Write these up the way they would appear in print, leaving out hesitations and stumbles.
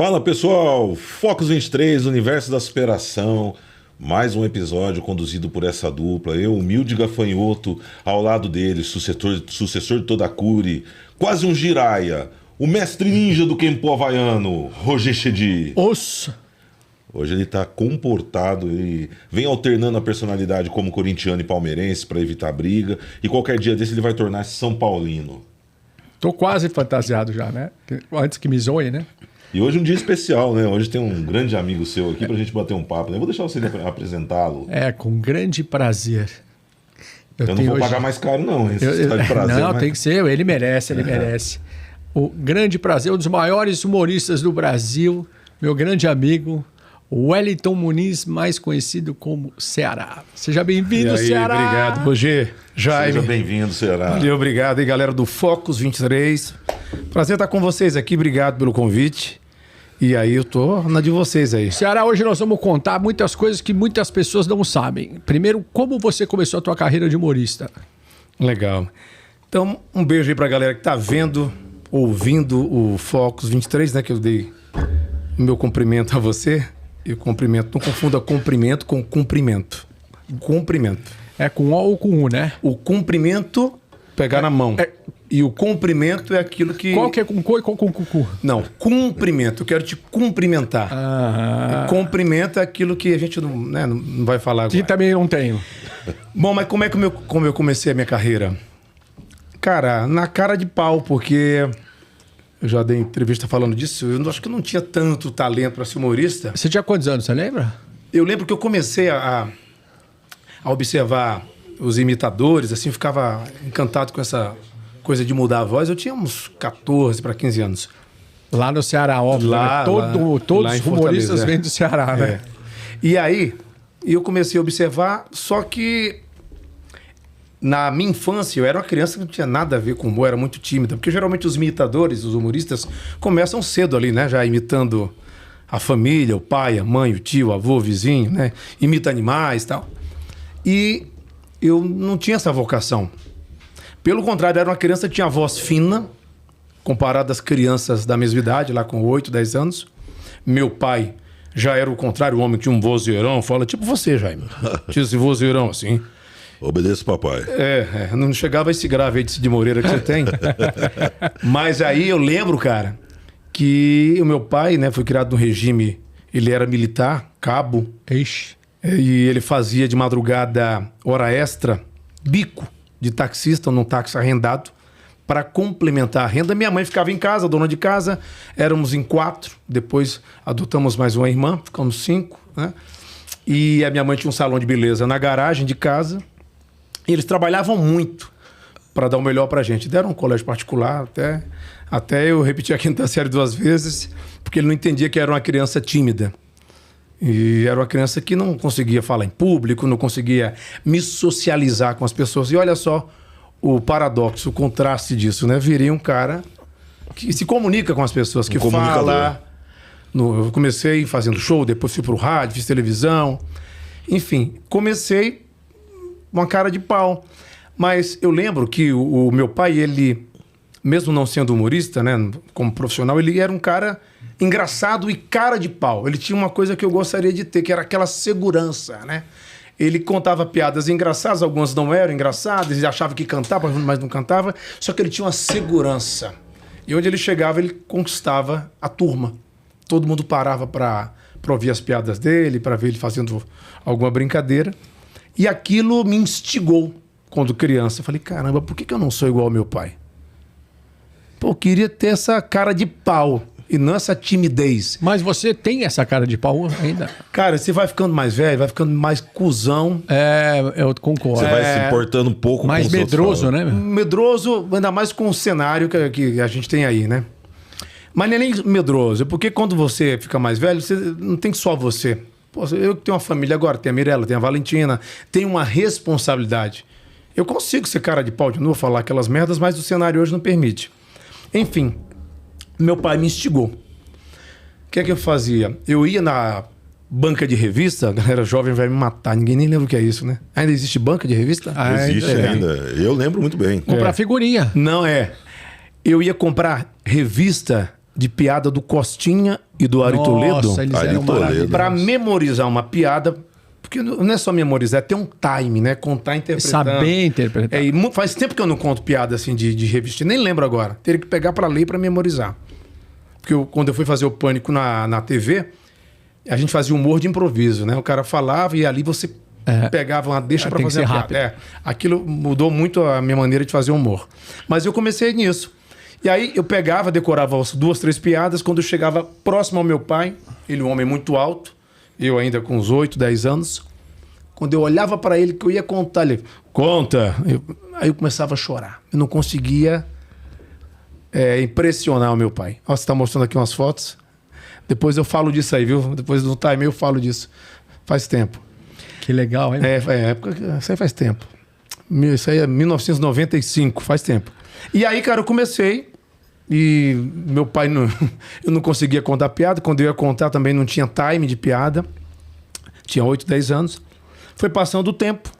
Fala pessoal, Focus 23, Universo da Superação, mais um episódio conduzido por essa dupla, eu, humilde gafanhoto, ao lado dele, sucessor de Todakuri, quase um Jiraiya, o mestre ninja do Kenpo havaiano, Roger Chedi. Ossa! Hoje ele tá comportado, ele vem alternando a personalidade como corintiano e palmeirense para evitar briga, e qualquer dia desse ele vai tornar-se São Paulino. Tô quase fantasiado já, né? Antes que me zoe, né? E hoje é um dia especial, né? Hoje tem um grande amigo seu aqui pra gente bater um papo, né? Eu vou deixar você apresentá-lo. É, com grande prazer. Eu não vou pagar mais caro, não. Esse de prazer, não, tem que ser. Ele merece, ele merece. O grande prazer, um dos maiores humoristas do Brasil, meu grande amigo, Wellington Muniz, mais conhecido como Ceará. Seja bem-vindo, Ceará. Obrigado, Roger. Jaime. Seja bem-vindo, Ceará. Valeu, obrigado aí, galera do Focus 23. Prazer estar com vocês aqui, obrigado pelo convite. E aí, eu tô na de vocês aí. Ceará, hoje nós vamos contar muitas coisas que muitas pessoas não sabem. Primeiro, como você começou a tua carreira de humorista? Legal. Então, um beijo aí pra galera que tá vendo, ouvindo o Focus 23, né? Que eu dei o meu cumprimento a você. E o cumprimento, não confunda cumprimento com cumprimento. Cumprimento. É com O ou com U, né? O cumprimento, pegar na mão. E o cumprimento é aquilo que... Qual que é com co e qual com cu? Não, cumprimento. Eu quero te cumprimentar. Cumprimento é aquilo que a gente não vai falar agora. Que também não tenho. Bom, mas como eu comecei a minha carreira? Cara, na cara de pau, porque... Eu já dei entrevista falando disso. Eu acho que eu não tinha tanto talento para ser humorista. Você tinha quantos anos, você lembra? Eu lembro que eu comecei a observar os imitadores, assim, ficava encantado com essa coisa de mudar a voz. Eu tinha uns 14 para 15 anos. Lá no Ceará, óbvio. Lá, né? Todos os humoristas vêm do Ceará, né? É. E aí, eu comecei a observar, só que na minha infância, eu era uma criança que não tinha nada a ver com humor, era muito tímida. Porque geralmente os imitadores, os humoristas, começam cedo ali, né? Já imitando a família, o pai, a mãe, o tio, o avô, o vizinho, né? Imita animais e tal. E eu não tinha essa vocação. Pelo contrário, era uma criança que tinha voz fina, comparada às crianças da mesma idade, lá com 8, 10 anos. Meu pai já era o contrário, o homem que tinha um vozeirão, fala tipo você, Jaime. Tinha esse vozeirão assim. Obedeço, papai. Não chegava a esse grave aí de Moreira que você tem. Mas aí eu lembro, cara, que o meu pai, né, foi criado no regime, ele era militar, cabo. Ixi. E ele fazia de madrugada hora extra, bico de taxista num táxi arrendado, para complementar a renda. Minha mãe ficava em casa, dona de casa, éramos em 4, depois adotamos mais uma irmã, ficamos 5, né? E a minha mãe tinha um salão de beleza na garagem de casa. E eles trabalhavam muito para dar o melhor para a gente. Deram um colégio particular, até eu repeti a quinta série 2 vezes, porque ele não entendia que era uma criança tímida. E era uma criança que não conseguia falar em público, não conseguia me socializar com as pessoas. E olha só o paradoxo, o contraste disso, né? Virei um cara que se comunica com as pessoas, que fala. Eu comecei fazendo show, depois fui pro rádio, fiz televisão. Enfim, comecei uma cara de pau. Mas eu lembro que o meu pai, ele, mesmo não sendo humorista, né, como profissional, ele era um cara engraçado e cara de pau. Ele tinha uma coisa que eu gostaria de ter, que era aquela segurança, né? Ele contava piadas engraçadas, algumas não eram engraçadas, ele achava que cantava, mas não cantava, só que ele tinha uma segurança. E onde ele chegava, ele conquistava a turma. Todo mundo parava para ouvir as piadas dele, para ver ele fazendo alguma brincadeira. E aquilo me instigou quando criança. Eu falei, caramba, por que eu não sou igual ao meu pai? Pô, eu queria ter essa cara de pau e não essa timidez. Mas você tem essa cara de pau ainda? Cara, você vai ficando mais velho, vai ficando mais cuzão. Eu concordo. Você vai se importando um pouco mais com os medroso, outros, né? Medroso, ainda mais com o cenário que a gente tem aí, né? Mas não é nem medroso, porque quando você fica mais velho, você não tem só você. Pô, eu que tenho uma família agora, tem a Mirella, tem a Valentina, tem uma responsabilidade. Eu consigo ser cara de pau de novo, falar aquelas merdas, mas o cenário hoje não permite. Enfim, meu pai me instigou. O que é que eu fazia? Eu ia na banca de revista, a galera jovem vai me matar, ninguém nem lembra o que é isso, né? Ainda existe banca de revista? Existe ainda. Eu lembro muito bem. Comprar figurinha. Não é. Eu ia comprar revista de piada do Costinha e do Ari Toledo, eles Ari eram Toledo. maravilhosos. para memorizar uma piada, porque não é só memorizar, é ter um time, né? Contar interpretando. Saber interpretar. Faz tempo que eu não conto piada assim de revista, nem lembro agora. Teria que pegar para ler para memorizar. Porque quando eu fui fazer o Pânico na TV, a gente fazia humor de improviso, né? O cara falava e ali você pegava uma deixa para Tem que fazer ser a rápido. piada. Aquilo mudou muito a minha maneira de fazer humor. Mas eu comecei nisso. E aí eu pegava, decorava as 2, 3 piadas. Quando eu chegava próximo ao meu pai, ele um homem muito alto, eu ainda com uns 8, 10 anos. Quando eu olhava para ele que eu ia contar, ele... Conta! Aí eu começava a chorar. Eu não conseguia impressionar o meu pai. Ó, você está mostrando aqui umas fotos. Depois eu falo disso aí, viu? Depois do time eu falo disso. Faz tempo. Que legal, hein? Isso aí faz tempo. Isso aí é 1995, faz tempo. E aí, cara, eu comecei e meu pai, eu não conseguia contar piada. Quando eu ia contar também não tinha time de piada. Tinha 8, 10 anos. Foi passando o tempo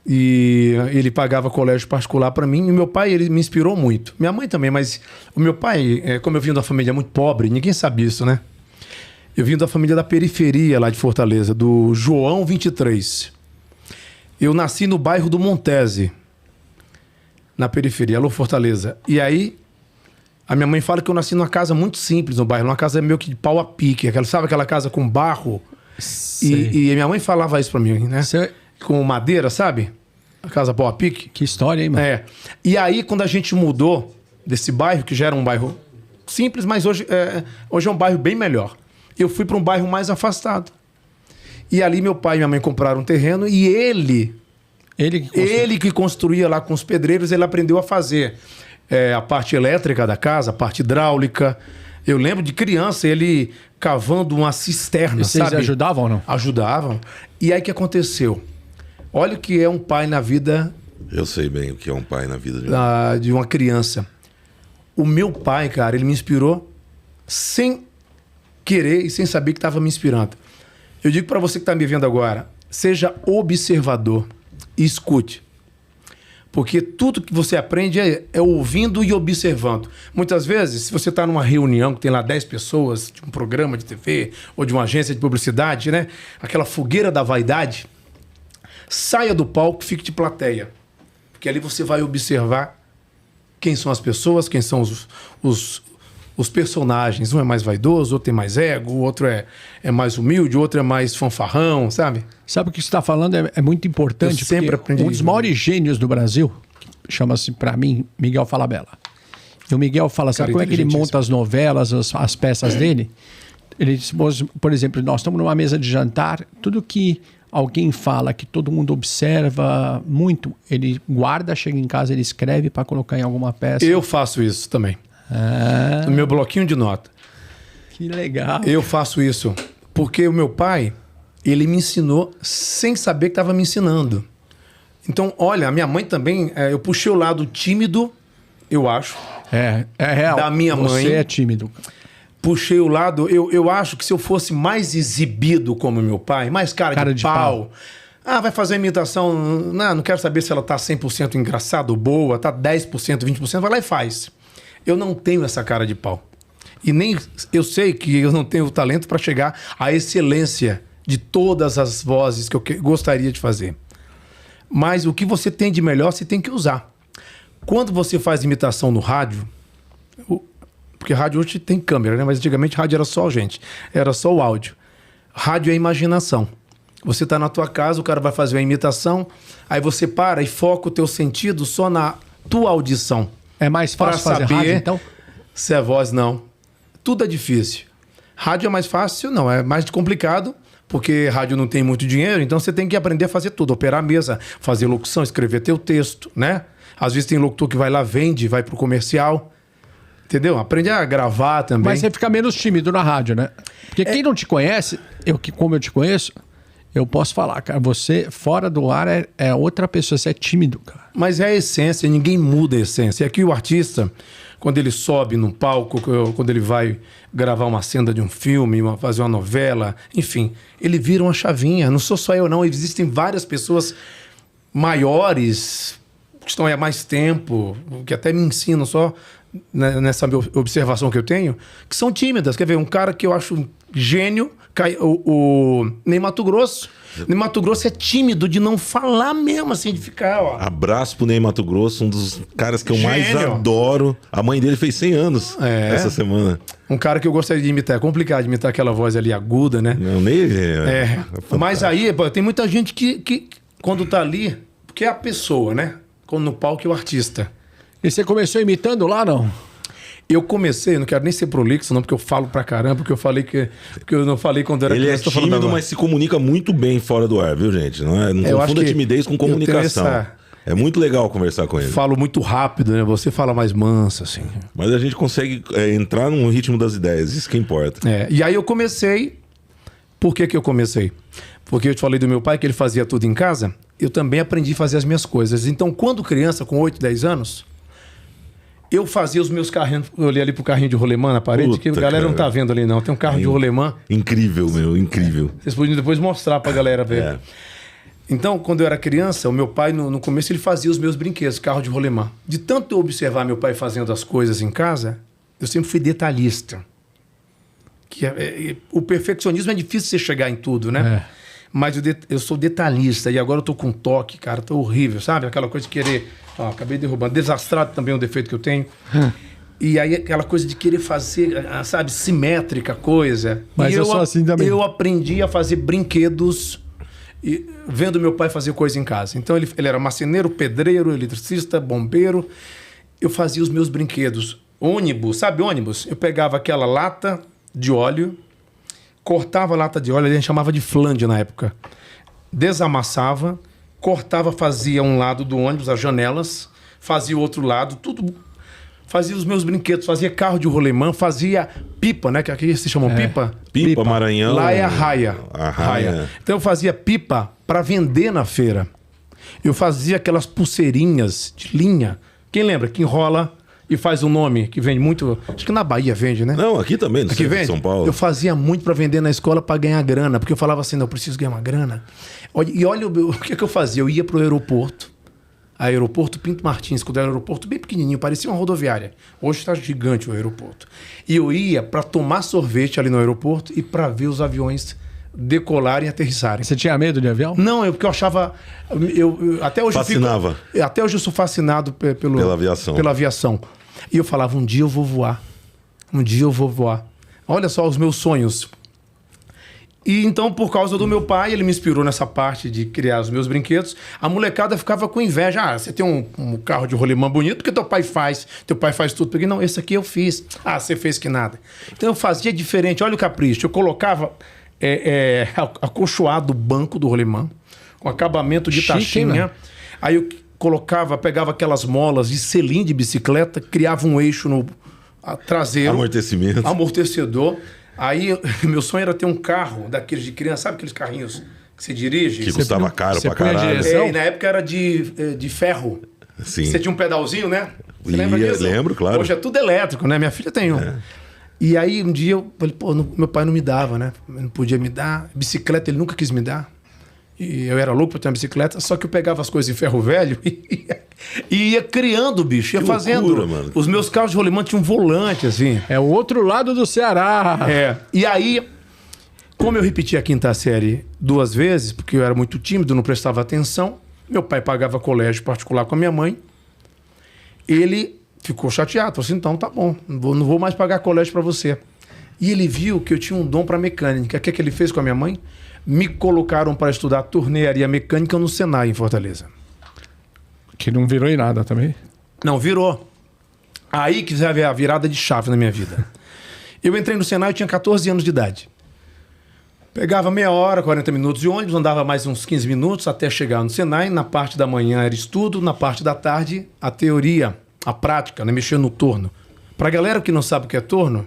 e ele pagava colégio particular para mim. E meu pai, ele me inspirou muito. Minha mãe também, mas o meu pai, como eu vim de uma família muito pobre, ninguém sabe isso, né? Eu vim da família da periferia lá de Fortaleza, do João 23. Eu nasci no bairro do Montese, na periferia, alô Fortaleza. E aí, a minha mãe fala que eu nasci numa casa muito simples no bairro, numa casa meio que de pau a pique, sabe aquela casa com barro? E minha mãe falava isso pra mim, né? Com madeira, sabe? A casa pau a pique. Que história, hein, mano? E aí, quando a gente mudou desse bairro, que já era um bairro simples, mas hoje é um bairro bem melhor. Eu fui para um bairro mais afastado. E ali meu pai e minha mãe compraram um terreno e ele que construía lá com os pedreiros, ele aprendeu a fazer a parte elétrica da casa, a parte hidráulica. Eu lembro de criança, ele cavando uma cisterna, Vocês sabe? ajudavam ou não? Ajudavam. E aí o que aconteceu? Olha o que é um pai na vida... Eu sei bem o que é um pai na vida de uma criança. O meu pai, cara, ele me inspirou sem querer e sem saber que estava me inspirando. Eu digo para você que está me vendo agora, seja observador e escute. Porque tudo que você aprende é ouvindo e observando. Muitas vezes, se você está numa reunião que tem lá 10 pessoas, de um programa de TV ou de uma agência de publicidade, né? Aquela fogueira da vaidade, saia do palco e fique de plateia. Porque ali você vai observar quem são as pessoas, quem são os personagens. Um é mais vaidoso, outro tem mais ego, o outro é mais humilde, o outro é mais fanfarrão, sabe? Sabe o que você está falando? É muito importante. Eu sempre aprendi um dos maiores gênios do Brasil, chama-se, para mim, Miguel Falabella. E o Miguel fala, sabe como é que ele monta as novelas, as peças dele? Ele diz, por exemplo, nós estamos numa mesa de jantar, tudo que alguém fala, que todo mundo observa muito, ele guarda, chega em casa, ele escreve para colocar em alguma peça. Eu faço isso também. No meu bloquinho de nota. Que legal. Eu faço isso porque o meu pai, ele me ensinou sem saber que estava me ensinando. Então, olha, a minha mãe também, eu puxei o lado tímido, eu acho. É real. Da minha mãe. Você é tímido. Puxei o lado, eu acho que se eu fosse mais exibido como meu pai, mais cara de pau. Vai fazer a imitação, não quero saber se ela tá 100% engraçada ou boa, tá 10%, 20%, vai lá e faz. Eu não tenho essa cara de pau. E nem eu sei que eu não tenho o talento para chegar à excelência de todas as vozes que eu gostaria de fazer. Mas o que você tem de melhor, você tem que usar. Quando você faz imitação no rádio, porque rádio hoje tem câmera, né? Mas antigamente rádio era só gente, era só o áudio. Rádio é imaginação. Você está na tua casa, o cara vai fazer uma imitação, aí você para e foca o teu sentido só na tua audição. É mais fácil fazer rádio, então? Se é voz, não. Tudo é difícil. Rádio é mais fácil, não. É mais complicado, porque rádio não tem muito dinheiro, então você tem que aprender a fazer tudo. Operar a mesa, fazer locução, escrever teu texto, né? Às vezes tem locutor que vai lá, vende, vai pro comercial. Entendeu? Aprende a gravar também. Mas você fica menos tímido na rádio, né? Porque quem não te conhece, como eu te conheço, eu posso falar, cara, você fora do ar é outra pessoa, você é tímido, cara. Mas é a essência, ninguém muda a essência. E aqui o artista, quando ele sobe num palco, quando ele vai gravar uma cena de um filme, fazer uma novela, enfim, ele vira uma chavinha. Não sou só eu, não. Existem várias pessoas maiores, que estão aí há mais tempo, que até me ensinam só nessa minha observação que eu tenho, que são tímidas. Quer ver, um cara que eu acho um gênio, o Ney Matogrosso. Ney Matogrosso é tímido de não falar mesmo, assim, de ficar, ó. Abraço pro Ney Matogrosso, um dos caras que eu mais Gênio. adoro. A mãe dele fez 100 anos essa semana. Um cara que eu gostaria de imitar. É complicado de imitar aquela voz ali aguda, né? Não, Ney Mas aí, pô, tem muita gente que quando tá ali, porque é a pessoa, né? Quando no palco é o artista. E você começou imitando lá, não? Eu comecei, não quero nem ser prolixo, não, porque eu falo pra caramba, porque eu não falei quando era Ele é criança, tô falando tímido, agora. mas se comunica muito bem fora do ar, viu, gente? Não Eu acho confunda que timidez com eu tenho comunicação. essa- É muito legal conversar com ele. Falo muito rápido, né? Você fala mais manso, assim. Mas a gente consegue entrar num ritmo das ideias, isso que importa. E aí eu comecei. Por que eu comecei? Porque eu te falei do meu pai que ele fazia tudo em casa. Eu também aprendi a fazer as minhas coisas. Então, quando criança, com 8, 10 anos, eu fazia os meus carrinhos. Eu olhei ali pro carrinho de rolemã na parede, Puta, que a galera não cara. tá vendo ali, não. Tem um carro de rolemã. Incrível, meu, incrível. Vocês podiam depois mostrar pra galera ver. É. Então, quando eu era criança, o meu pai, no começo, ele fazia os meus brinquedos, carro de rolemã. De tanto eu observar meu pai fazendo as coisas em casa, eu sempre fui detalhista. O perfeccionismo é difícil você chegar em tudo, né? Mas eu sou detalhista e agora eu tô com toque, cara, tô horrível, sabe? Aquela coisa de querer... Ó, acabei derrubando. Desastrado também é um defeito que eu tenho. E aí aquela coisa de querer fazer, sabe, simétrica coisa. Mas e eu sou assim também. Eu aprendi a fazer brinquedos... vendo meu pai fazer coisa em casa. Então ele era marceneiro, pedreiro, eletricista, bombeiro. Eu fazia os meus brinquedos. Ônibus, sabe ônibus? Eu pegava aquela lata de óleo, cortava a lata de óleo, a gente chamava de flange na época. Desamassava, cortava, fazia um lado do ônibus, as janelas, fazia o outro lado, tudo. Fazia os meus brinquedos, fazia carro de rolemã, fazia pipa, né? Que aqui se chamam pipa. Pipa, Maranhão. Lá é a raia. A raia. Então eu fazia pipa para vender na feira. Eu fazia aquelas pulseirinhas de linha. Quem lembra? Que enrola e faz um nome, que vende muito. Acho que na Bahia vende, né? Não, aqui também, no Aqui centro de vende? São Paulo. Eu fazia muito para vender na escola para ganhar grana, porque eu falava assim, não, eu preciso ganhar uma grana. E olha o que eu fazia. Eu ia pro aeroporto Pinto Martins, quando era um aeroporto bem pequenininho, parecia uma rodoviária. Hoje está gigante o aeroporto. E eu ia para tomar sorvete ali no aeroporto e para ver os aviões decolarem e aterrissarem. Você tinha medo de avião? Não, porque eu achava... até hoje Fascinava. até hoje eu sou fascinado pela aviação. E eu falava, um dia eu vou voar. Um dia eu vou voar. Olha só os meus sonhos. E então, por causa do meu pai, ele me inspirou nessa parte de criar os meus brinquedos. A molecada ficava com inveja. Ah, você tem um carro de rolemã bonito, porque teu pai faz tudo. Porque não, esse aqui eu fiz. Ah, você fez que nada. Então eu fazia diferente. Olha o capricho. Eu colocava acolchoado o banco do rolemã, com acabamento de Chique, taxinha. né? Aí eu pegava aquelas molas de selim de bicicleta, criava um eixo no traseiro. Amortecimento. Amortecedor. Aí, meu sonho era ter um carro daqueles de criança, sabe aqueles carrinhos que se dirige? Que custava caro pra punha a caralho. direção? E na época era de ferro. Sim. Você tinha um pedalzinho, né? Você lembra disso? Lembro, claro. Hoje é tudo elétrico, né? Minha filha tem um. E aí, um dia, eu falei, pô, meu pai não me dava, né? Não podia me dar. Bicicleta, ele nunca quis me dar. E eu era louco pra ter uma bicicleta, só que eu pegava as coisas em ferro velho e ia criando, bicho. Ia Que fazendo. loucura, mano. Os meus carros de rolemã tinham um volante, assim. É o outro lado do Ceará. E aí, como eu repeti a quinta série 2 vezes, porque eu era muito tímido, não prestava atenção, meu pai pagava colégio particular com a minha mãe, ele ficou chateado, falou assim, então tá bom, não vou mais pagar colégio para você. E ele viu que eu tinha um dom para mecânica. O que é que ele fez com a minha mãe? Me colocaram para estudar tornearia mecânica no Senai, em Fortaleza. Que não virou em nada também. Não, virou. Aí que vai a virada de chave na minha vida. Eu entrei no Senai, eu tinha 14 anos de idade. Pegava meia hora, 40 minutos de ônibus, andava mais uns 15 minutos até chegar no Senai. Na parte da manhã era estudo, na parte da tarde a teoria, a prática, né? Mexer no torno. Pra galera que não sabe o que é torno,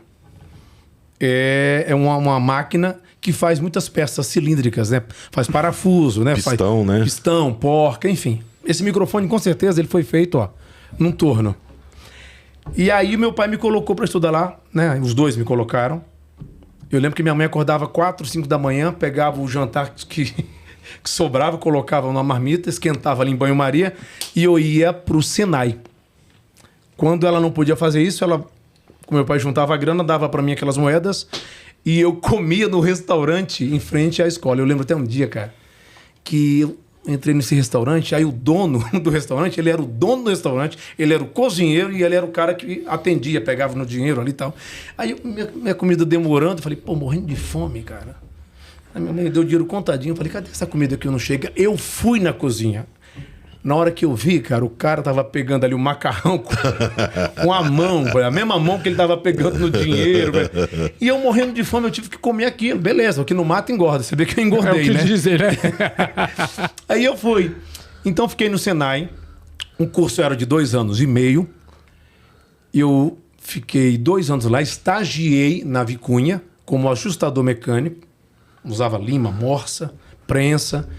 é uma máquina que faz muitas peças cilíndricas, né? Faz parafuso, né? Pistão, né? Pistão, porca, enfim. Esse microfone, com certeza, ele foi feito, num torno. E aí meu pai me colocou para estudar lá, né? Os dois me colocaram. Eu lembro que minha mãe acordava 4, 5 da manhã, pegava o jantar que sobrava, colocava numa marmita, esquentava ali em banho-maria e eu ia pro Senai. Quando ela não podia fazer isso, ela, com meu pai juntava a grana, dava para mim aquelas moedas e eu comia no restaurante em frente à escola. Eu lembro até um dia, cara, que eu entrei nesse restaurante, aí o dono do restaurante, ele era o dono do restaurante, ele era o cozinheiro e ele era o cara que atendia, pegava no dinheiro ali e tal. Aí minha comida demorando, eu falei, pô, morrendo de fome, cara. Aí minha mãe deu dinheiro contadinho, eu falei, cadê essa comida que não chega? Eu fui na cozinha. Na hora que eu vi, cara, o cara tava pegando ali o macarrão com a mão, velho, a mesma mão que ele tava pegando no dinheiro, velho. E eu morrendo de fome, eu tive que comer aquilo. Beleza, o que não mata engorda. Você vê que eu engordei, é o que né? dizer, né? Aí eu fui. Então fiquei no Senai. Um curso era de 2 anos e meio. Eu fiquei 2 anos lá, estagiei na Vicunha como ajustador mecânico. Usava lima, morsa, prensa.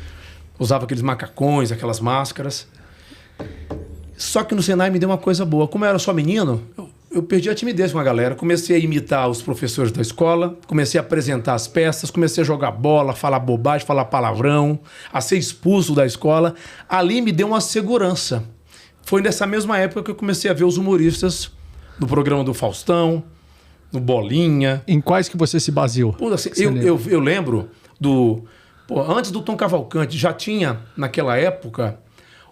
Usava aqueles macacões, aquelas máscaras. Só que no Senai me deu uma coisa boa. Como eu era só menino, eu perdi a timidez com a galera. Comecei a imitar os professores da escola, comecei a apresentar as peças, comecei a jogar bola, falar bobagem, falar palavrão, a ser expulso da escola. Ali me deu uma segurança. Foi nessa mesma época que eu comecei a ver os humoristas no programa do Faustão, no Bolinha. Em quais que você se baseou? Pô, assim, eu lembro do... Pô, antes do Tom Cavalcante, já tinha, naquela época,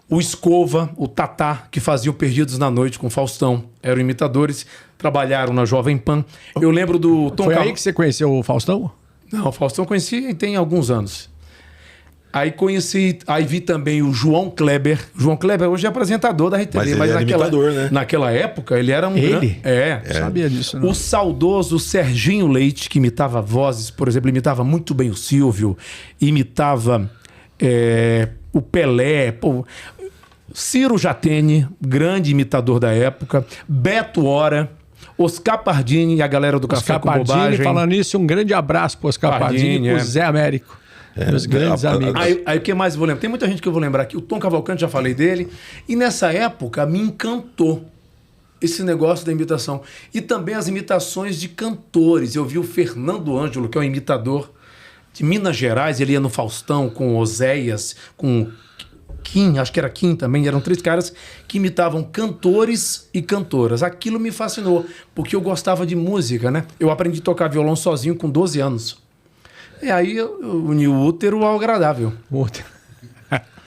o Escova, o Tatá, que faziam Perdidos na Noite com o Faustão. Eram imitadores, trabalharam na Jovem Pan. Eu lembro do Tom Foi aí que você conheceu o Faustão? Não, o Faustão eu conheci tem alguns anos. Aí vi também o João Kleber. O João Kleber hoje é apresentador da RTV. Mas ele era imitador, né? Naquela época, ele era um... Ele? Não sabia disso, não. O saudoso Serginho Leite, que imitava vozes, por exemplo, imitava muito bem o Silvio, imitava o Pelé, pô, Ciro Jatene, grande imitador da época, Beto Hora, Oscar Pardini e a galera do Café com Bobagem. Falando nisso, um grande abraço pro Oscar Pardini e pro Zé Américo. Meus grandes amigos. Aí o que mais eu vou lembrar? Tem muita gente que eu vou lembrar aqui. O Tom Cavalcante, já falei dele. E nessa época me encantou esse negócio da imitação. E também as imitações de cantores. Eu vi o Fernando Ângelo, que é um imitador de Minas Gerais. Ele ia no Faustão com Oséias, com Kim, acho que era Kim também. Eram 3 caras que imitavam cantores e cantoras. Aquilo me fascinou, porque eu gostava de música, né? Eu aprendi a tocar violão sozinho com 12 anos. E aí eu uni o útero ao agradável.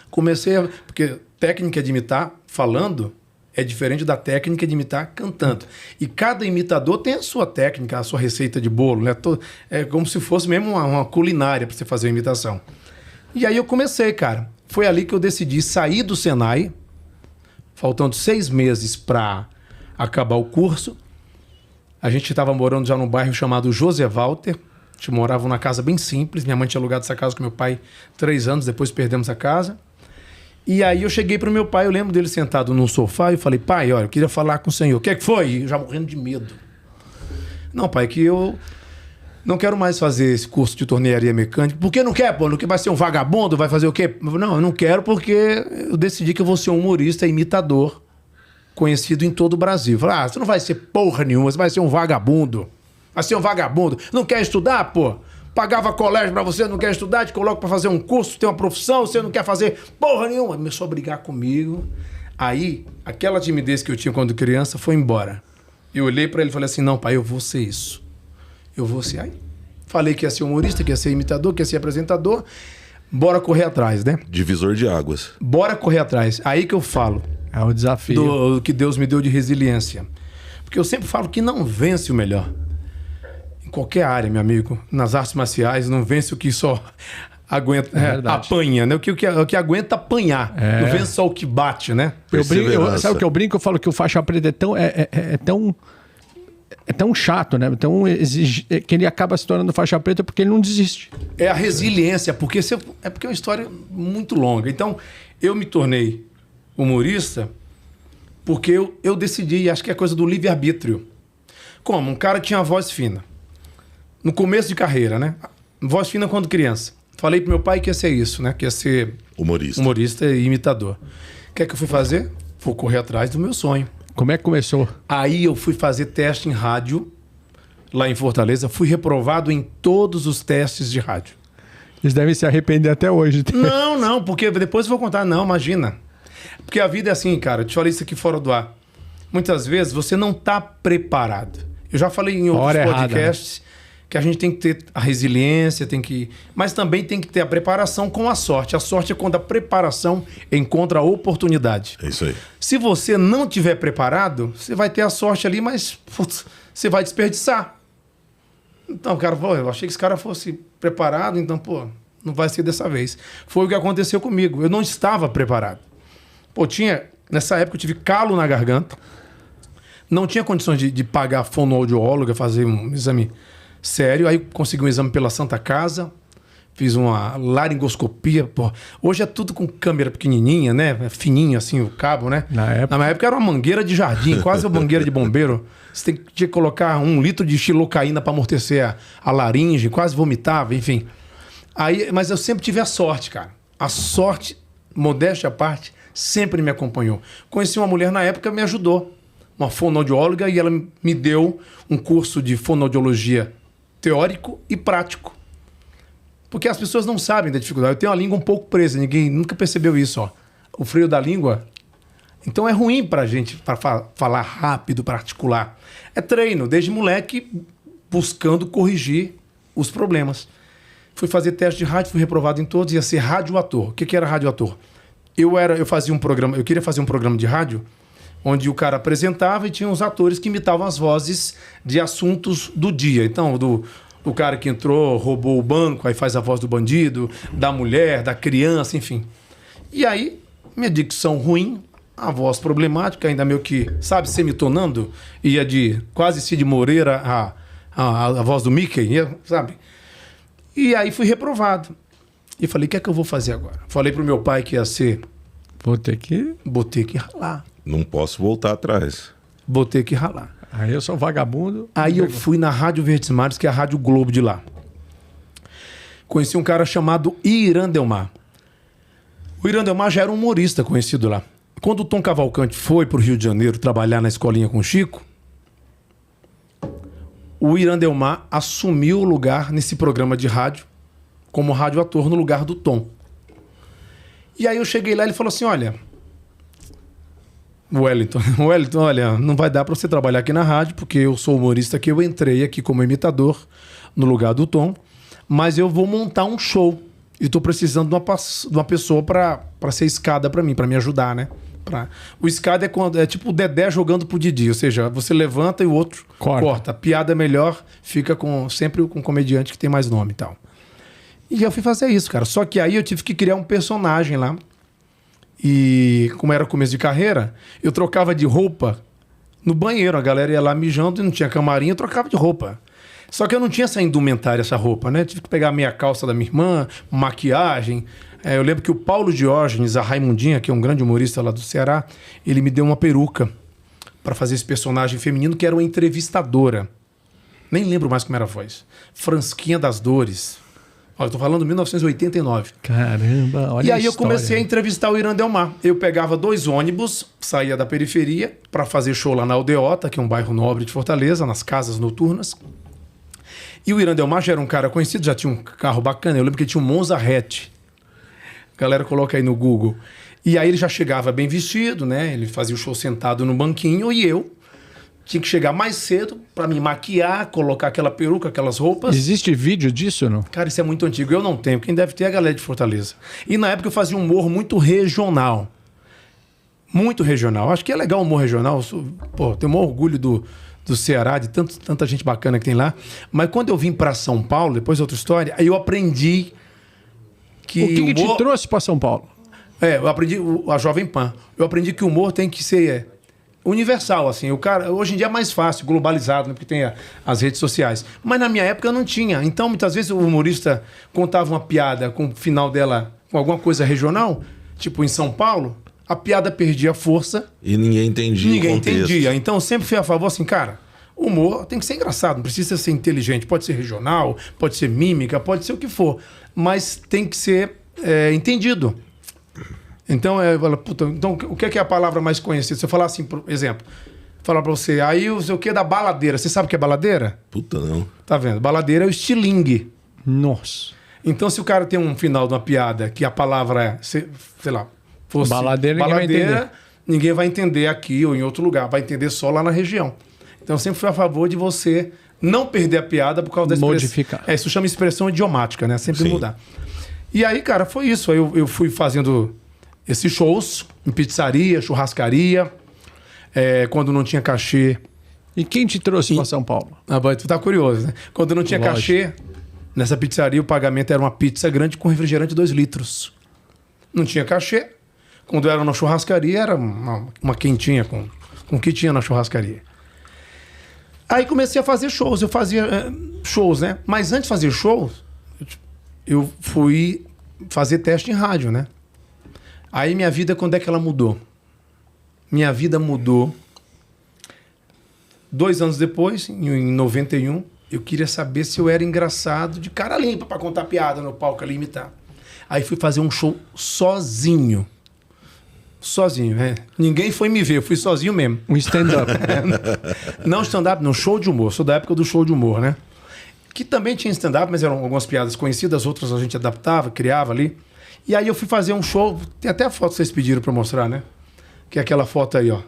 Comecei a... Porque técnica de imitar falando é diferente da técnica de imitar cantando. E cada imitador tem a sua técnica, a sua receita de bolo, né? É como se fosse mesmo uma culinária para você fazer a imitação. E aí eu comecei, cara. Foi ali que eu decidi sair do Senai, faltando 6 meses para acabar o curso. A gente estava morando já num bairro chamado José Walter. A gente morava numa casa bem simples. Minha mãe tinha alugado essa casa com meu pai 3 anos, depois perdemos a casa. E aí eu cheguei pro meu pai, eu lembro dele sentado num sofá e falei, pai, olha, eu queria falar com o senhor. O que é que foi? Eu já morrendo de medo. Não, pai, que eu não quero mais fazer esse curso de tornearia mecânica. Por que não quer, pô? Não quer, vai ser um vagabundo? Vai fazer o quê? Não, eu não quero porque eu decidi que eu vou ser um humorista, imitador, conhecido em todo o Brasil. Falei, você não vai ser porra nenhuma, você vai ser um vagabundo. Vai ser um vagabundo. Não quer estudar, pô? Pagava colégio pra você, não quer estudar, te coloco pra fazer um curso, tem uma profissão, você não quer fazer porra nenhuma. Começou a brigar comigo. Aí, aquela timidez que eu tinha quando criança foi embora. Eu olhei pra ele e falei assim, não, pai, eu vou ser isso. Eu vou ser. Aí, falei que ia ser humorista, que ia ser imitador, que ia ser apresentador. Bora correr atrás, né? Divisor de águas. Bora correr atrás. Aí que eu falo. É o desafio. Do que Deus me deu de resiliência. Porque eu sempre falo que não vence o melhor. Qualquer área, meu amigo, nas artes marciais, não vence o que só aguenta, apanha, né? O que aguenta apanhar. Não vence só o que bate, né? Sabe o que eu brinco? Eu falo que o faixa preta é tão chato, né? Que ele acaba se tornando faixa preta porque ele não desiste. É a resiliência, porque é uma história muito longa. Então, eu me tornei humorista porque eu decidi, acho que é coisa do livre-arbítrio. Como? Um cara tinha a voz fina. No começo de carreira, né? Voz fina quando criança. Falei pro meu pai que ia ser isso, né? Que ia ser humorista e imitador. O que é que eu fui fazer? Fui correr atrás do meu sonho. Como é que começou? Aí eu fui fazer teste em rádio, lá em Fortaleza. Fui reprovado em todos os testes de rádio. Eles devem se arrepender até hoje. Não, porque depois eu vou contar. Não, imagina. Porque a vida é assim, cara. Eu te falei isso aqui fora do ar. muitas vezes você não está preparado. Eu já falei em outros Hora podcasts que a gente tem que ter a resiliência, mas também tem que ter a preparação com a sorte. A sorte é quando a preparação encontra a oportunidade. É isso aí. Se você não tiver preparado, você vai ter a sorte ali, mas putz, você vai desperdiçar. Então, cara, pô, eu achei que esse cara fosse preparado, então, pô, não vai ser dessa vez. Foi o que aconteceu comigo. Eu não estava preparado. Pô, nessa época eu tive calo na garganta, não tinha condições de pagar fonoaudióloga, fazer um exame sério. Aí consegui um exame pela Santa Casa, fiz uma laringoscopia. Pô. Hoje é tudo com câmera pequenininha, né? Fininho assim o cabo, né? Na minha época era uma mangueira de jardim, quase uma mangueira de bombeiro. Você tinha que colocar 1 litro de xilocaína para amortecer a laringe, quase vomitava, enfim. Mas eu sempre tive a sorte, cara. A sorte, modéstia à parte, sempre me acompanhou. Conheci uma mulher na época que me ajudou, uma fonoaudióloga, e ela me deu um curso de fonoaudiologia teórico e prático. Porque as pessoas não sabem da dificuldade. Eu tenho a língua um pouco presa, ninguém nunca percebeu isso, ó. O freio da língua. Então é ruim pra gente falar rápido, para articular. É treino, desde moleque, buscando corrigir os problemas. Fui fazer teste de rádio, fui reprovado em todos, ia ser radioator. O que era radioator? Eu queria fazer um programa de rádio onde o cara apresentava e tinha os atores que imitavam as vozes de assuntos do dia. Então, do cara que entrou, roubou o banco, aí faz a voz do bandido, da mulher, da criança, enfim. E aí, minha dicção ruim, a voz problemática, ainda meio que, sabe, semitonando, ia de quase Cid Moreira a voz do Mickey, sabe? E aí fui reprovado. E falei, o que é que eu vou fazer agora? Falei pro meu pai que ia ser... Vou ter que ralar. Não posso voltar atrás. Vou ter que ralar. Aí eu sou vagabundo. Aí eu fui na Rádio Verdes Mares, que é a Rádio Globo de lá. Conheci um cara chamado Irandelmar. O Irandelmar já era um humorista conhecido lá. Quando o Tom Cavalcante foi pro Rio de Janeiro trabalhar na escolinha com o Chico, o Irandelmar assumiu o lugar nesse programa de rádio como radioator no lugar do Tom. E aí eu cheguei lá e ele falou assim, olha... Wellington, olha, não vai dar para você trabalhar aqui na rádio, porque eu sou humorista aqui, eu entrei aqui como imitador no lugar do Tom, mas eu vou montar um show e estou precisando de uma pessoa para ser escada para mim, para me ajudar, né? O escada é tipo o Dedé jogando pro Didi, ou seja, você levanta e o outro corta. A piada é melhor, fica sempre com um comediante que tem mais nome e tal. E eu fui fazer isso, cara. Só que aí eu tive que criar um personagem lá. E como era começo de carreira, eu trocava de roupa no banheiro. A galera ia lá mijando e não tinha camarim, eu trocava de roupa. Só que eu não tinha essa indumentária, essa roupa, né? Tive que pegar a meia calça da minha irmã, maquiagem. Eu lembro que o Paulo Diógenes, a Raimundinha, que é um grande humorista lá do Ceará, ele me deu uma peruca para fazer esse personagem feminino, que era uma entrevistadora. Nem lembro mais como era a voz. Fransquinha das Dores. Olha, eu tô falando de 1989. Caramba, olha. E aí eu comecei a entrevistar o Irandelmar. Eu pegava 2 ônibus, saía da periferia para fazer show lá na Aldeota, que é um bairro nobre de Fortaleza, nas casas noturnas. E o Irandelmar já era um cara conhecido, já tinha um carro bacana. Eu lembro que ele tinha um Monza hatch. A galera coloca aí no Google. E aí ele já chegava bem vestido, né? Ele fazia o show sentado no banquinho e eu tinha que chegar mais cedo para me maquiar, colocar aquela peruca, aquelas roupas. Existe vídeo disso ou não? Cara, isso é muito antigo. Eu não tenho. Quem deve ter é a galera de Fortaleza. E na época eu fazia um humor muito regional. Muito regional. Acho que é legal o humor regional. Pô, tenho o maior orgulho do Ceará, de tanta gente bacana que tem lá. Mas quando eu vim para São Paulo, depois outra história, aí eu aprendi que... O que te trouxe para São Paulo? Eu aprendi a Jovem Pan. Eu aprendi que o humor tem que ser... universal, assim. O cara, hoje em dia é mais fácil, globalizado, né? Porque tem as redes sociais. Mas na minha época eu não tinha. Então, muitas vezes o humorista contava uma piada com o final dela com alguma coisa regional, tipo em São Paulo, a piada perdia força. E ninguém entendia Ninguém o contexto. entendia. Então, eu sempre fui a favor, assim, cara, o humor tem que ser engraçado, não precisa ser inteligente. Pode ser regional, pode ser mímica, pode ser o que for. Mas tem que ser entendido. Então, então, o que é a palavra mais conhecida? Se eu falar assim, por exemplo, falar pra você, aí o sei o que da baladeira. Você sabe o que é baladeira? Puta, não. Tá vendo? Baladeira é o estilingue. Nossa. Então, se o cara tem um final de uma piada que a palavra é, sei lá, fosse Baladeira, ninguém vai entender. ninguém vai entender aqui ou em outro lugar, vai entender só lá na região. Então eu sempre fui a favor de você não perder a piada por causa da expressão. Modificar. Isso chama expressão idiomática, né? Sempre Sim. mudar. E aí, cara, foi isso. Aí eu fui fazendo esses shows em pizzaria, churrascaria, quando não tinha cachê. E quem te trouxe para São Paulo? Ah, boy, tu tá curioso, né? Quando não tinha Lógico. cachê, nessa pizzaria o pagamento era uma pizza grande com refrigerante 2 litros. Não tinha cachê. Quando era na churrascaria, era uma quentinha com o que tinha na churrascaria. Aí comecei a fazer shows. Eu fazia shows, né? Mas antes de fazer shows, eu fui fazer teste em rádio, né? Aí minha vida, quando é que ela mudou? Minha vida mudou 2 anos depois, em 91, eu queria saber se eu era engraçado de cara limpa pra contar piada no palco ali, imitar. Aí fui fazer um show sozinho. Sozinho, né? Ninguém foi me ver, eu fui sozinho mesmo. Um stand-up. Não stand-up, não, show de humor. Sou da época do show de humor, né? Que também tinha stand-up, mas eram algumas piadas conhecidas, outras a gente adaptava, criava ali. E aí eu fui fazer um show, tem até a foto que vocês pediram pra mostrar, né? Que é aquela foto aí, ó.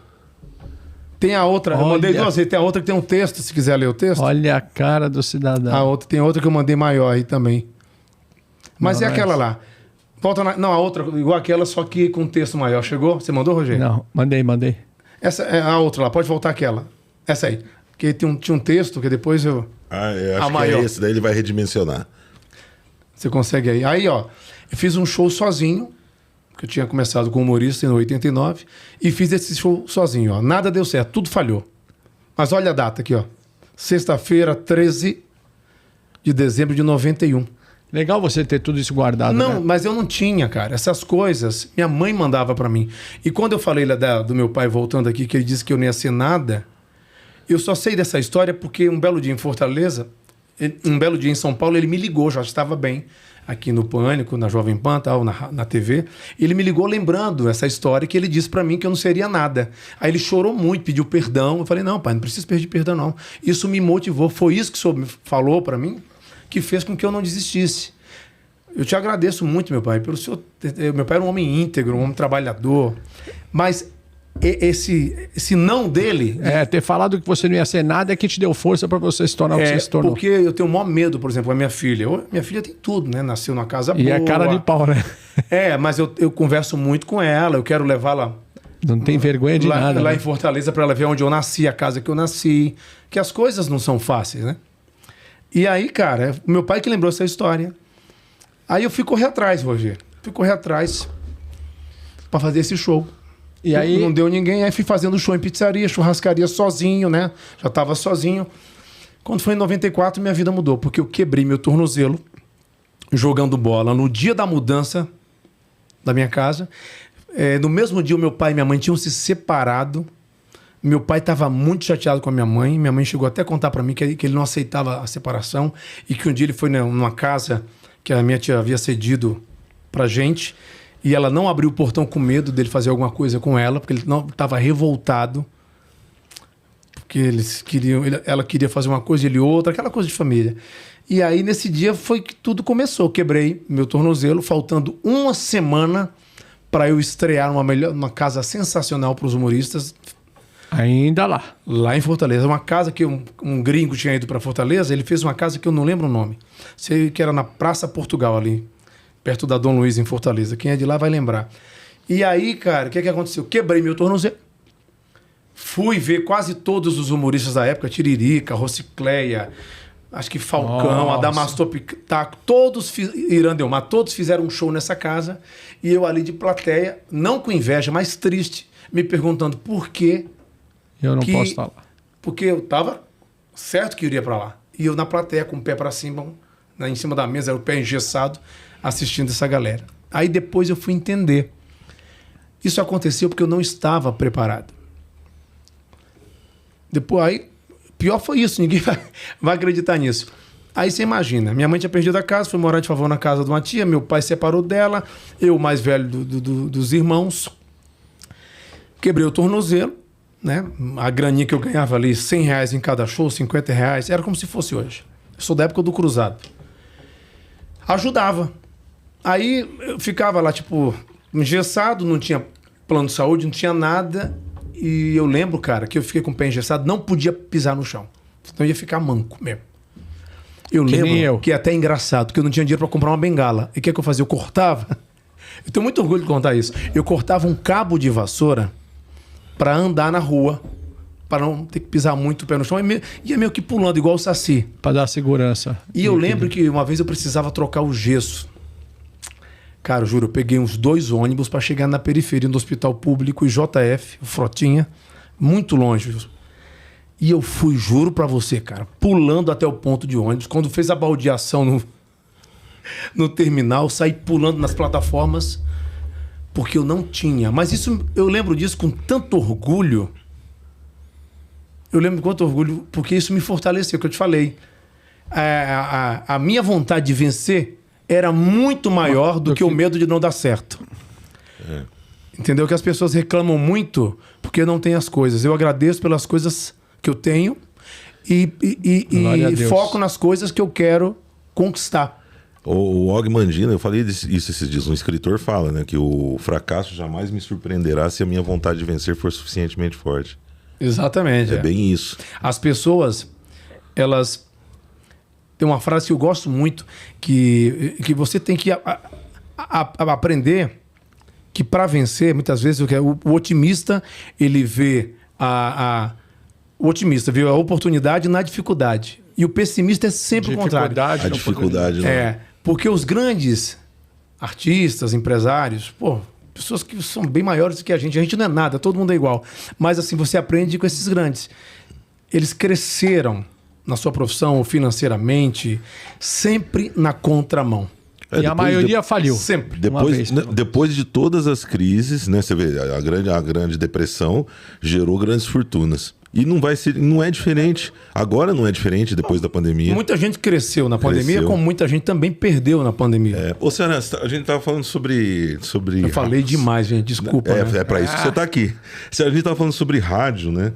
Tem a outra, eu mandei 2 vezes, tem a outra que tem um texto, se quiser ler o texto. Olha a cara do cidadão. A outra, tem outra que eu mandei maior aí também. Mas Não, é aquela lá. Volta não, a outra, igual aquela, só que com texto maior. Chegou? Você mandou, Rogério? Não, mandei. Essa é a outra lá, pode voltar aquela. Essa aí. Que tinha um texto que depois eu... Eu acho que maior. é esse, daí ele vai redimensionar. Você consegue aí. Aí, ó, eu fiz um show sozinho, que eu tinha começado com humorista em 89, e fiz esse show sozinho, ó. Nada deu certo, tudo falhou. Mas olha a data aqui, ó. Sexta-feira, 13 de dezembro de 91. Legal você ter tudo isso guardado, Não, né? mas eu não tinha, cara. Essas coisas, minha mãe mandava pra mim. E quando eu falei do meu pai voltando aqui, que ele disse que eu não ia ser nada, eu só sei dessa história porque um belo dia em Fortaleza, um belo dia em São Paulo, ele me ligou, já estava bem, aqui no Pânico, na Jovem Pan, tal, na TV. Ele me ligou lembrando essa história que ele disse pra mim que eu não seria nada. Aí ele chorou muito, pediu perdão. Eu falei, não, pai, não precisa pedir perdão, não. Isso me motivou. Foi isso que o senhor me falou pra mim que fez com que eu não desistisse. Eu te agradeço muito, meu pai, pelo senhor. Meu pai era um homem íntegro, um homem trabalhador. Mas esse não dele... Ter falado que você não ia ser nada é que te deu força para você se tornar o que você se tornou. Porque eu tenho o maior medo, por exemplo, a minha filha. Minha filha tem tudo, né? Nasceu numa casa boa. E é cara de pau, né? Mas eu converso muito com ela, eu quero levá-la... Não tem vergonha de nada. Lá né? em Fortaleza, para ela ver onde eu nasci, a casa que eu nasci. Que as coisas não são fáceis, né? E aí, cara, meu pai que lembrou essa história. Aí eu fui correr atrás, Rogério. Fui correr atrás para fazer esse show. E aí... Não deu ninguém, aí fui fazendo show em pizzaria, churrascaria sozinho, né? Já tava sozinho. Quando foi em 94, minha vida mudou, porque eu quebrei meu tornozelo jogando bola no dia da mudança da minha casa. No mesmo dia, o meu pai e minha mãe tinham se separado. Meu pai estava muito chateado com a minha mãe. Minha mãe chegou até a contar para mim que ele não aceitava a separação e que um dia ele foi numa casa que a minha tia havia cedido pra gente e ela não abriu o portão com medo dele fazer alguma coisa com ela, porque ele não estava revoltado, porque ela queria fazer uma coisa e ele outra, aquela coisa de família. E aí nesse dia foi que tudo começou. Quebrei meu tornozelo, faltando uma semana para eu estrear uma casa sensacional para os humoristas. Ainda lá. Lá em Fortaleza. Uma casa que um gringo tinha ido para Fortaleza, ele fez uma casa que eu não lembro o nome. Sei que era na Praça Portugal ali, perto da Dom Luiz, em Fortaleza. Quem é de lá vai lembrar. E aí, cara, o que aconteceu? Quebrei meu tornozelo. Fui ver quase todos os humoristas da época, Tiririca, Rocicleia, acho que Falcão, Adamastor Pitaco, todos, Irandelmar, todos fizeram um show nessa casa. E eu ali de plateia, não com inveja, mas triste, me perguntando por que eu não posso estar lá. Porque eu tava certo que eu iria para lá. E eu na plateia, com o pé para cima, em cima da mesa, o pé engessado, assistindo essa galera. Aí depois eu fui entender. Isso aconteceu porque eu não estava preparado. Depois, aí, pior foi isso, ninguém vai acreditar nisso. Aí você imagina, minha mãe tinha perdido a casa, foi morar de favor na casa de uma tia, meu pai separou dela, eu, mais velho dos irmãos, quebrei o tornozelo, né? A graninha que eu ganhava ali, R$100 em cada show, R$50, era como se fosse hoje. Eu sou da época do cruzado. Ajudava. Aí eu ficava lá, tipo, engessado, não tinha plano de saúde, não tinha nada. E eu lembro, cara, que eu fiquei com o pé engessado, não podia pisar no chão. Então eu ia ficar manco mesmo. Eu lembro que é até engraçado, que eu não tinha dinheiro para comprar uma bengala. E o que eu fazia? Eu cortava. Eu tenho muito orgulho de contar isso. Eu cortava um cabo de vassoura para andar na rua, para não ter que pisar muito o pé no chão. E ia meio que pulando, igual o Saci. Para dar segurança. E eu lembro que uma vez eu precisava trocar o gesso. Cara, eu juro, eu peguei uns 2 ônibus para chegar na periferia do hospital público e JF, Frotinha, muito longe. E eu fui, juro para você, cara, pulando até o ponto de ônibus. Quando fez a baldeação no terminal, saí pulando nas plataformas, porque eu não tinha. Mas isso, eu lembro disso com tanto orgulho. Eu lembro com tanto orgulho, porque isso me fortaleceu, que eu te falei. A minha vontade de vencer era muito maior do que o medo de não dar certo. Entendeu? Que as pessoas reclamam muito porque não tem as coisas. Eu agradeço pelas coisas que eu tenho e foco nas coisas que eu quero conquistar. O Og Mandino, eu falei isso esses dias, um escritor fala, né, que o fracasso jamais me surpreenderá se a minha vontade de vencer for suficientemente forte. Exatamente. É bem isso. As pessoas, elas... Tem uma frase que eu gosto muito, que você tem que aprender que para vencer, muitas vezes, o otimista, ele vê o otimista vê a oportunidade na dificuldade. E o pessimista é sempre o contrário. A dificuldade, né? Porque os grandes artistas, empresários, pessoas que são bem maiores do que a gente não é nada, todo mundo é igual. Mas assim, você aprende com esses grandes. Eles cresceram na sua profissão financeiramente, sempre na contramão. E a maioria faliu. Sempre. Depois de todas as crises, né? Você vê, a grande depressão gerou grandes fortunas. E não é diferente. Agora não é diferente depois da pandemia. Muita gente cresceu na pandemia, como muita gente também perdeu na pandemia. Ô, Ceará, a gente estava falando sobre... Eu falei demais, gente. Desculpa. É para isso que você está aqui. A gente estava falando sobre rádio, né?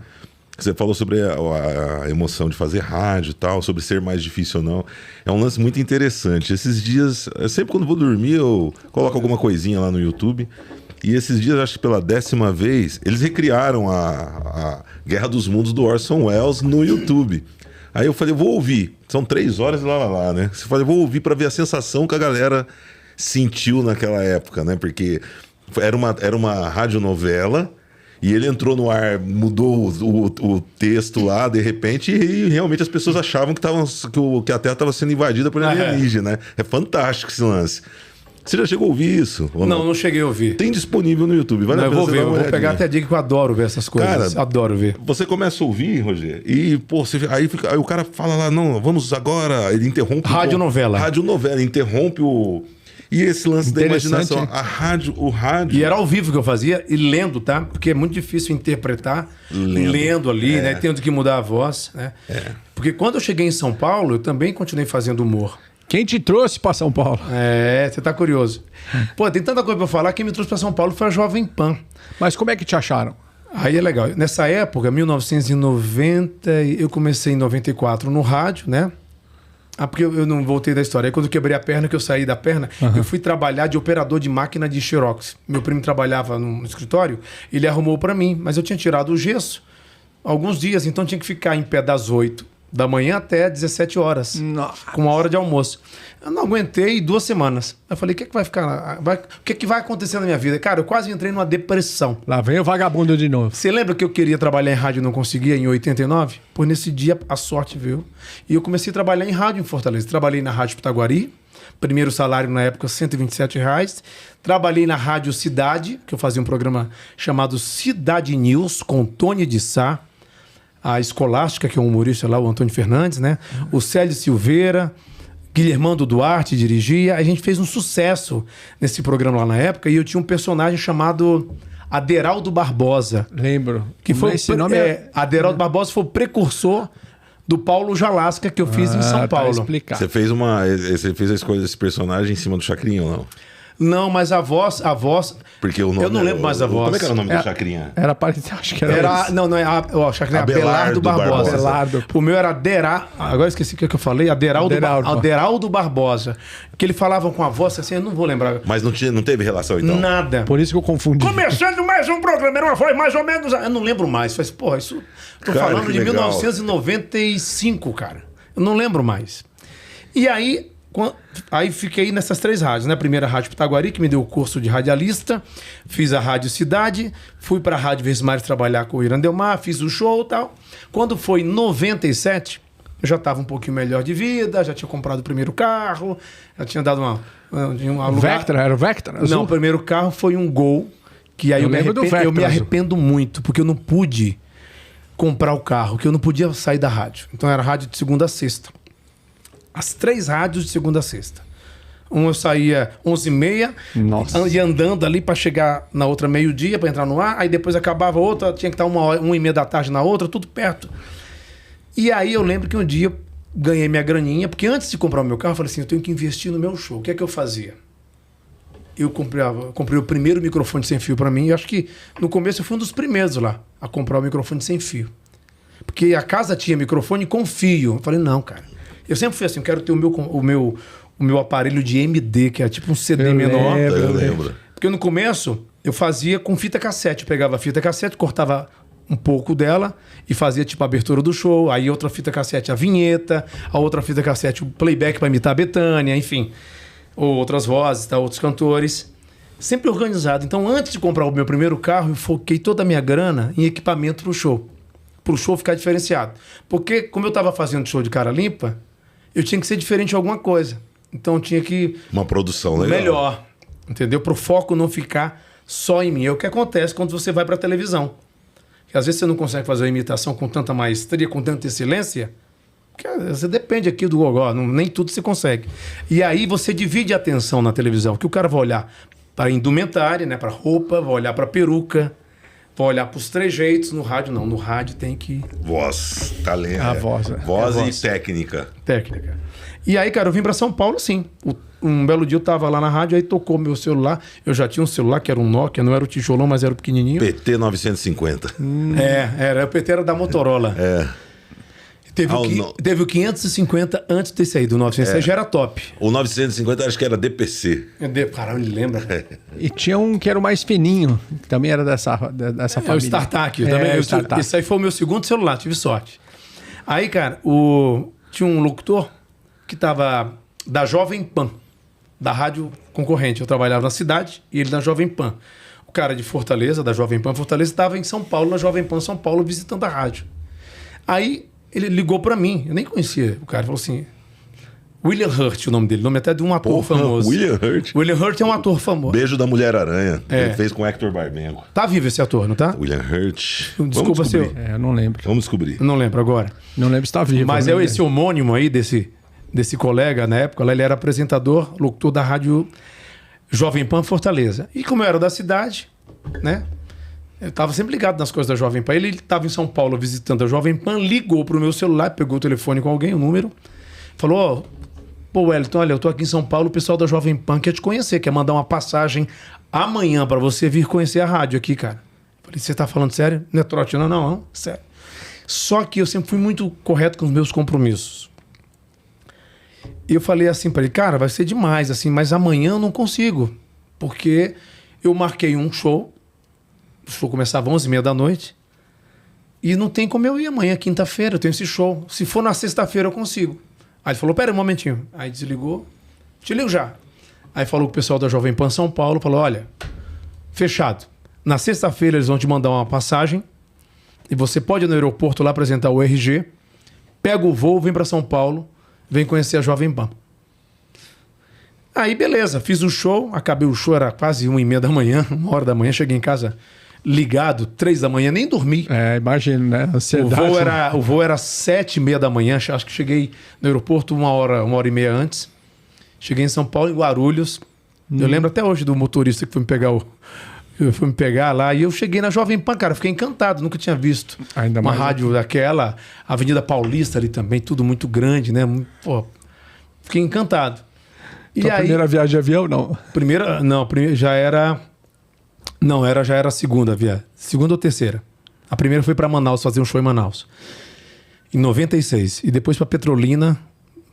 Você falou sobre a emoção de fazer rádio e tal, sobre ser mais difícil ou não. É um lance muito interessante. Esses dias, sempre quando vou dormir, eu coloco alguma coisinha lá no YouTube. E esses dias, acho que pela 10ª vez, eles recriaram a Guerra dos Mundos do Orson Welles no YouTube. Aí eu falei, vou ouvir. São 3 horas e lá, né? Você falou, vou ouvir para ver a sensação que a galera sentiu naquela época, né? Porque era uma radionovela. E ele entrou no ar, mudou o texto lá, de repente, e realmente as pessoas achavam que a Terra estava sendo invadida por alienígena, né? É fantástico esse lance. Você já chegou a ouvir isso? Não cheguei a ouvir. Tem disponível no YouTube. Eu vou ver, eu vou pegar até a dica que eu adoro ver essas coisas. Cara, adoro ver. Você começa a ouvir, Roger, e aí o cara fala lá, não, vamos agora, ele interrompe... Radionovela, interrompe o... E esse lance da imaginação, o rádio... E era ao vivo que eu fazia, e lendo, tá? Porque é muito difícil interpretar, lendo ali, né? Tendo que mudar a voz, né? Porque quando eu cheguei em São Paulo, eu também continuei fazendo humor. Quem te trouxe para São Paulo? Você tá curioso. Tem tanta coisa pra falar. Quem me trouxe para São Paulo foi a Jovem Pan. Mas como é que te acharam? Aí é legal. Nessa época, 1990, eu comecei em 94 no rádio, né? Porque eu não voltei da história. Aí quando eu quebrei a perna, que eu saí da perna, eu fui trabalhar de operador de máquina de Xerox. Meu primo trabalhava no escritório, ele arrumou para mim, mas eu tinha tirado o gesso alguns dias, então tinha que ficar em pé das 8 da manhã até 17 horas, com 1 hora de almoço. Eu não aguentei 2 semanas. Eu falei, o que é que vai acontecer na minha vida? Cara, eu quase entrei numa depressão. Lá vem o vagabundo de novo. Você lembra que eu queria trabalhar em rádio e não conseguia em 89? Pois nesse dia a sorte veio. E eu comecei a trabalhar em rádio em Fortaleza. Trabalhei na Rádio Pitaguari. Primeiro salário na época, R$127. Trabalhei na Rádio Cidade, que eu fazia um programa chamado Cidade News, com Tony de Sá, a Escolástica, que é um humorista lá, o Antônio Fernandes, né? O Célio Silveira, Guilhermando Duarte dirigia. A gente fez um sucesso nesse programa lá na época, e eu tinha um personagem chamado Aderaldo Barbosa. Lembro. Que foi esse nome Aderaldo Barbosa foi o precursor do Paulo Jalasca, que eu fiz em São Paulo. Explicar. Você fez a escolha desse personagem em cima do Chacrinha ou não? Não, mas a voz... Porque o nome eu não lembro mais a voz. Como é que era o nome do Chacrinha? Era parecido, acho que era. Era, não é a Chacrinha, Abelardo Abelardo Barbosa. Abelardo. O meu era agora esqueci o que eu falei, Aderaldo Barbosa. Que ele falava com a voz assim, eu não vou lembrar. Mas não teve relação, então? Nada. Por isso que eu confundi. Começando mais um programa, era uma voz mais ou menos... Eu não lembro mais. Mas, porra, isso... Tô Cara, falando que de legal. 1995, cara. Eu não lembro mais. E aí... Aí fiquei nessas 3 rádios, né? Primeira Rádio Pitaguari, que me deu o curso de radialista. Fiz a Rádio Cidade. Fui pra Rádio Vesmares trabalhar com o Irandelmar. Fiz o show e tal. Quando foi em 97, eu já tava um pouquinho melhor de vida. Já tinha comprado o primeiro carro. Já tinha dado uma Vectra, era o Vectra? Azul? Não, o primeiro carro foi um Gol. Que aí eu me arrependo muito. Porque eu não pude comprar o carro. Que eu não podia sair da rádio. Então era rádio de segunda a sexta. As 3 rádios de segunda a sexta. Eu saía 11h30, ia andando ali para chegar na outra meio-dia, para entrar no ar. Aí depois acabava outra, tinha que estar 1h30 da tarde na outra, tudo perto. E aí eu lembro que um dia eu ganhei minha graninha, porque antes de comprar o meu carro, eu falei assim, eu tenho que investir no meu show. O que é que eu fazia? Eu comprei o primeiro microfone sem fio para mim. E acho que no começo eu fui um dos primeiros lá a comprar o microfone sem fio. Porque a casa tinha microfone com fio. Eu falei, não, cara. Eu sempre fui assim, eu quero ter o meu aparelho de MD, que é tipo um CD menor. Eu lembro. Porque no começo eu fazia com fita cassete. Eu pegava a fita cassete, cortava um pouco dela e fazia tipo a abertura do show. Aí outra fita cassete a vinheta, a outra fita cassete o playback para imitar a Bethânia, enfim. Ou outras vozes, tá? Outros cantores. Sempre organizado. Então antes de comprar o meu primeiro carro, eu foquei toda a minha grana em equipamento pro show. Pro show ficar diferenciado. Porque como eu tava fazendo show de cara limpa, eu tinha que ser diferente de alguma coisa. Então eu tinha que... Uma produção legal. Melhor. Entendeu? Pro foco não ficar só em mim. É o que acontece quando você vai pra televisão. Que às vezes você não consegue fazer a imitação com tanta maestria, com tanta excelência. Porque você depende aqui do gogó. Nem tudo você consegue. E aí você divide a atenção na televisão. Que o cara vai olhar pra indumentária, né? Pra roupa, vai olhar pra peruca. Vai olhar pros trejeitos. No rádio não. No rádio tem que... Voz, talento. A voz. Voz É a e voz. técnica. Técnica. E aí, cara, eu vim pra São Paulo, assim. Um belo dia eu tava lá na rádio, aí tocou meu celular. Eu já tinha um celular que era um Nokia, não era o tijolão, mas era o pequenininho. PT 950. Era. O PT era da Motorola. Teve o 550 antes desse aí, do 900. Já era top. O 950 acho que era DPC. Caralho, ele lembra? E tinha um que era o mais fininho, que também era dessa família. É o StarTAC. O StarTAC. Esse aí foi o meu segundo celular, tive sorte. Aí, cara, tinha um locutor que tava da Jovem Pan, da rádio concorrente. Eu trabalhava na cidade e ele na Jovem Pan. O cara de Fortaleza, da Jovem Pan Fortaleza, estava em São Paulo, na Jovem Pan São Paulo, visitando a rádio. Aí ele ligou pra mim, eu nem conhecia o cara, falou assim... William Hurt, o nome dele, nome até de um ator famoso. William Hurt. William Hurt é um ator famoso. Beijo da Mulher-Aranha. É. Ele fez com Hector Barbengo. Tá vivo esse ator, não tá? William Hurt. Desculpa, Vamos descobrir. Eu não lembro. Vamos descobrir. Não lembro agora. Não lembro se tá vivo. Mas né? esse homônimo aí desse colega, na época, lá, ele era apresentador, locutor da rádio Jovem Pan Fortaleza. E como eu era da cidade, né? Eu tava sempre ligado nas coisas da Jovem Pan. Ele tava em São Paulo visitando a Jovem Pan, ligou pro meu celular, pegou o telefone com alguém, o número, falou, pô, Wellington, olha, eu tô aqui em São Paulo, o pessoal da Jovem Pan quer te conhecer, quer mandar uma passagem amanhã pra você vir conhecer a rádio aqui, cara. Falei, você tá falando sério? Não é trote, não, sério. Só que eu sempre fui muito correto com os meus compromissos. E eu falei assim pra ele, cara, vai ser demais, assim, mas amanhã eu não consigo, porque eu marquei um show, o show começava às 11h30 da noite, e não tem como eu ir amanhã, quinta-feira, eu tenho esse show. Se for na sexta-feira eu consigo. Aí ele falou, pera um momentinho. Aí desligou, te ligo já. Aí falou com o pessoal da Jovem Pan São Paulo, falou, olha, fechado. Na sexta-feira eles vão te mandar uma passagem, e você pode ir no aeroporto lá apresentar o RG, pega o voo, vem para São Paulo, vem conhecer a Jovem Pan. Aí beleza, fiz o show, acabei o show, era quase 1h30 da manhã, 1h da manhã, cheguei em casa ligado, 3 da manhã, nem dormi. Imagino, né? Ansiedade. O voo era 7h30 da manhã, acho que cheguei no aeroporto 1h30 antes. Cheguei em São Paulo, em Guarulhos. Eu lembro até hoje do motorista que foi me pegar lá. E eu cheguei na Jovem Pan, cara, fiquei encantado, nunca tinha visto Ainda uma mais rádio daquela, Avenida Paulista ali também, tudo muito grande, né? Pô, fiquei encantado. E Tua aí, primeira viagem de avião, não? já era... Não, já era a segunda viagem. Segunda ou terceira. A primeira foi para Manaus, fazer um show em Manaus. Em 96. E depois para Petrolina,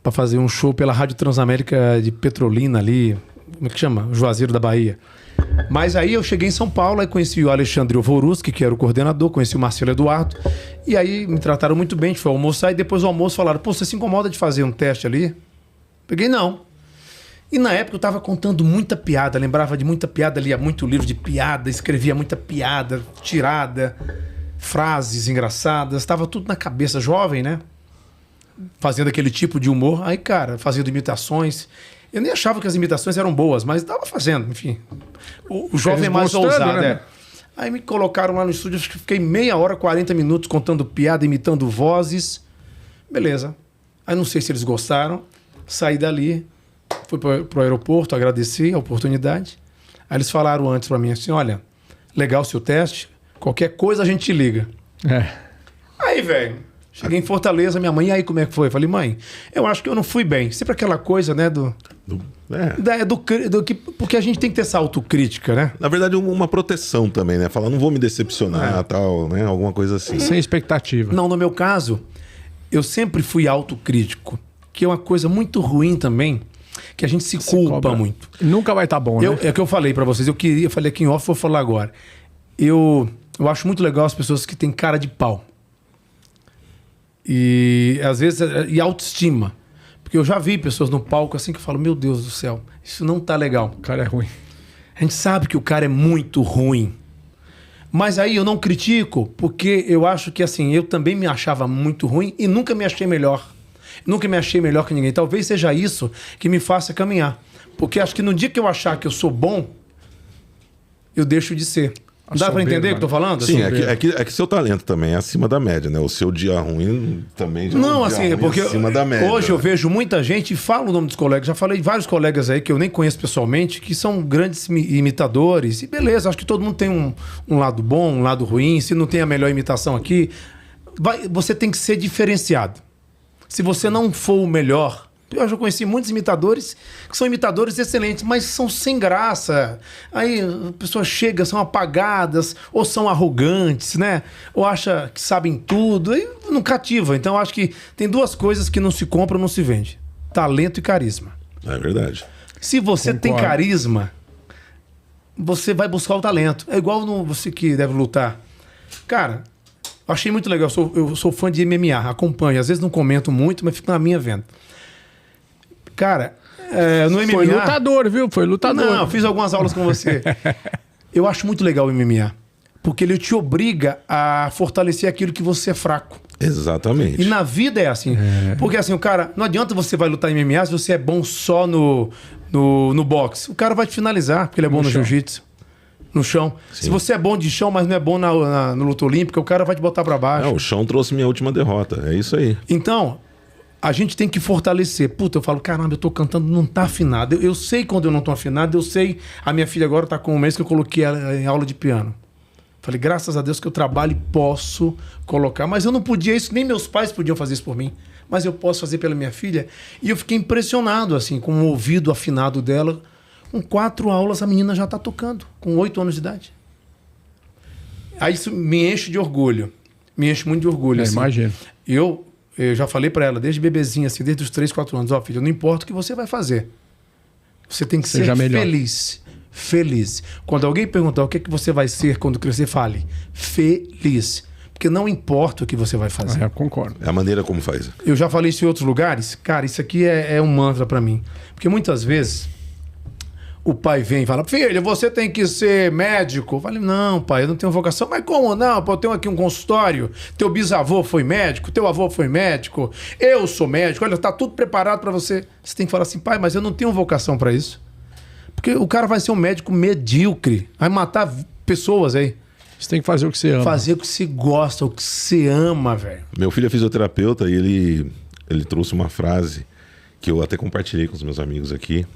para fazer um show pela Rádio Transamérica de Petrolina ali. Como é que chama? Juazeiro da Bahia. Mas aí eu cheguei em São Paulo, aí conheci o Alexandre Ovoruski, que era o coordenador, conheci o Marcelo Eduardo. E aí me trataram muito bem, a gente foi almoçar. E depois do almoço falaram, pô, você se incomoda de fazer um teste ali? Peguei, não. E na época eu tava contando muita piada, lembrava de muita piada, lia muito livro de piada, escrevia muita piada, tirada, frases engraçadas, tava tudo na cabeça, jovem, né? Fazendo aquele tipo de humor. Aí, cara, fazendo imitações. Eu nem achava que as imitações eram boas, mas tava fazendo, enfim. O jovem é mais ousado, né? Aí me colocaram lá no estúdio, acho que fiquei meia hora, 40 minutos contando piada, imitando vozes. Beleza. Aí não sei se eles gostaram, saí dali. Fui pro aeroporto, agradeci a oportunidade. Aí eles falaram antes pra mim assim, olha, legal o seu teste, qualquer coisa a gente te liga. Aí, velho, cheguei em Fortaleza, minha mãe, e aí como é que foi? Eu falei, mãe, eu acho que eu não fui bem. Sempre aquela coisa, né, porque a gente tem que ter essa autocrítica, né? Na verdade, uma proteção também, né? Falar, não vou me decepcionar, tal, né? Alguma coisa assim. Sem expectativa. Não, no meu caso, eu sempre fui autocrítico, que é uma coisa muito ruim também, que a gente se culpa muito. Nunca vai estar bom, né? É o que eu falei pra vocês. Eu falei aqui em off, vou falar agora. Eu acho muito legal as pessoas que têm cara de pau. E às vezes, e autoestima. Porque eu já vi pessoas no palco assim que falam, meu Deus do céu, isso não tá legal. O cara é ruim. A gente sabe que o cara é muito ruim. Mas aí eu não critico, porque eu acho que assim, eu também me achava muito ruim e nunca me achei melhor. Nunca me achei melhor que ninguém. Talvez seja isso que me faça caminhar. Porque acho que no dia que eu achar que eu sou bom, eu deixo de ser. Dá pra entender o que eu tô falando? Sim, é que seu talento também é acima da média, né? O seu dia ruim também já não, assim, porque acima da média. Hoje eu vejo muita gente, e falo o nome dos colegas, já falei de vários colegas aí que eu nem conheço pessoalmente, que são grandes imitadores. E beleza, acho que todo mundo tem um lado bom, um lado ruim. Se não tem a melhor imitação aqui, você tem que ser diferenciado. Se você não for o melhor... Eu já conheci muitos imitadores que são imitadores excelentes, mas são sem graça. Aí as pessoas chegam, são apagadas, ou são arrogantes, né? Ou acham que sabem tudo, aí não cativa. Então eu acho que tem duas coisas que não se compram, não se vende: talento e carisma. É verdade. Se você tem carisma, você vai buscar o talento. É igual você que deve lutar. Cara, eu achei muito legal. Eu sou fã de MMA, acompanho. Às vezes não comento muito, mas fico na minha vendo. Cara, no MMA... Foi lutador, viu? Foi lutador. Não, fiz algumas aulas com você. Eu acho muito legal o MMA. Porque ele te obriga a fortalecer aquilo que você é fraco. Exatamente. E na vida é assim. Porque assim, o cara... Não adianta você vai lutar em MMA se você é bom só no boxe. O cara vai te finalizar, porque ele é bom no jiu-jitsu. No chão. Sim. Se você é bom de chão, mas não é bom no luta olímpica, o cara vai te botar pra baixo. Não, o chão trouxe minha última derrota. É isso aí. Então... A gente tem que fortalecer. Puta, eu falo, caramba, eu tô cantando, não tá afinado. Eu sei quando eu não tô afinado, eu sei. A minha filha agora tá com um mês que eu coloquei ela em aula de piano. Falei, graças a Deus que eu trabalho e posso colocar. Mas eu não podia isso, nem meus pais podiam fazer isso por mim. Mas eu posso fazer pela minha filha. E eu fiquei impressionado, assim, com o ouvido afinado dela. Com 4 aulas, a menina já tá tocando, com 8 anos de idade. Aí isso me enche de orgulho. Me enche muito de orgulho. Assim. Imagino. Eu já falei pra ela, desde bebezinha, assim, desde os 3, 4 anos, ó, filha, não importa o que você vai fazer. Você tem que ser feliz. Feliz. Quando alguém perguntar o que você vai ser quando crescer, fale, feliz. Porque não importa o que você vai fazer. Eu concordo. É a maneira como faz. Eu já falei isso em outros lugares. Cara, isso aqui é um mantra pra mim. Porque muitas vezes... O pai vem e fala, filho, você tem que ser médico. Eu falei, não, pai, eu não tenho vocação. Mas como não? Pô, eu tenho aqui um consultório. Teu bisavô foi médico, teu avô foi médico. Eu sou médico. Olha, tá tudo preparado pra você. Você tem que falar assim, pai, mas eu não tenho vocação pra isso. Porque o cara vai ser um médico medíocre. Vai matar pessoas aí. Você tem que fazer o que você ama. Fazer o que você gosta, o que você ama, velho. Meu filho é fisioterapeuta e ele trouxe uma frase que eu até compartilhei com os meus amigos aqui.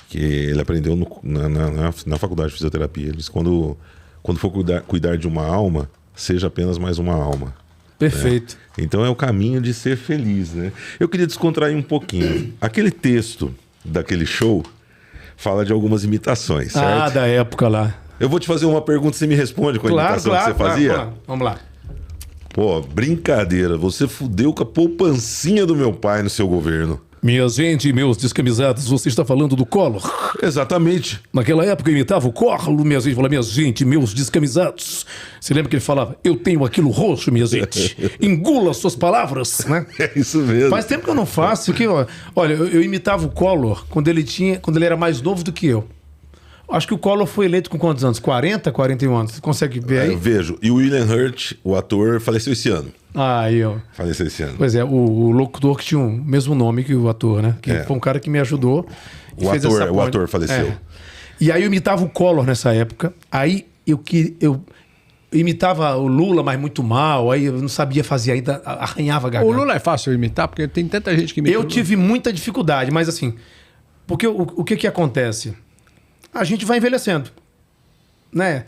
Que ele aprendeu na faculdade de fisioterapia. Ele disse, quando for cuidar de uma alma, seja apenas mais uma alma. Perfeito. Né? Então é o caminho de ser feliz, né? Eu queria descontrair um pouquinho. Aquele texto daquele show fala de algumas imitações, certo? Ah, da época lá. Eu vou te fazer uma pergunta e você me responde com a imitação que você fazia. Claro. Vamos lá. Pô, brincadeira. Você fudeu com a poupancinha do meu pai no seu governo. Minha gente, meus descamisados, você está falando do Collor? Exatamente. Naquela época eu imitava o Collor, minha gente, falava, minha gente, meus descamisados. Você lembra que ele falava, eu tenho aquilo roxo, minha gente, engula suas palavras, né? É isso mesmo. Faz tempo que eu não faço, que, olha, eu imitava o Collor quando ele era mais novo do que eu. Acho que o Collor foi eleito com quantos anos? 40, 41 anos? Você consegue ver aí? Eu vejo. E o William Hurt, o ator, faleceu esse ano. Aí, ó. Faleceu esse ano. Pois é, o locutor que tinha o mesmo nome que o ator, né? Que foi um cara que me ajudou. O ator faleceu. É. E aí eu imitava o Collor nessa época. Aí eu imitava o Lula, mas muito mal. Aí eu não sabia fazer ainda, arranhava a garganta. O Lula é fácil imitar, porque tem tanta gente que imita. Eu tive muita dificuldade, mas assim... Porque o que acontece? A gente vai envelhecendo, né?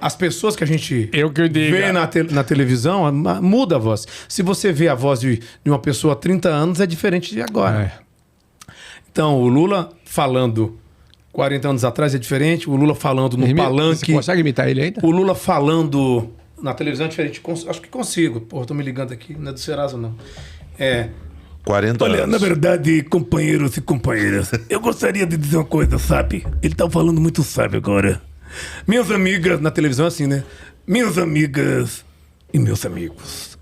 As pessoas que a gente vê na televisão, muda a voz. Se você vê a voz de uma pessoa há 30 anos, é diferente de agora. Então, o Lula falando 40 anos atrás é diferente, o Lula falando no palanque... Você consegue imitar ele ainda? O Lula falando na televisão é diferente. Acho que consigo. Pô, tô me ligando aqui, não é do Serasa, não. 40 anos. Olha, na verdade, companheiros e companheiras, eu gostaria de dizer uma coisa, sabe? Ele tá falando muito sábio agora. Minhas amigas, na televisão é assim, né? Minhas amigas e meus amigos.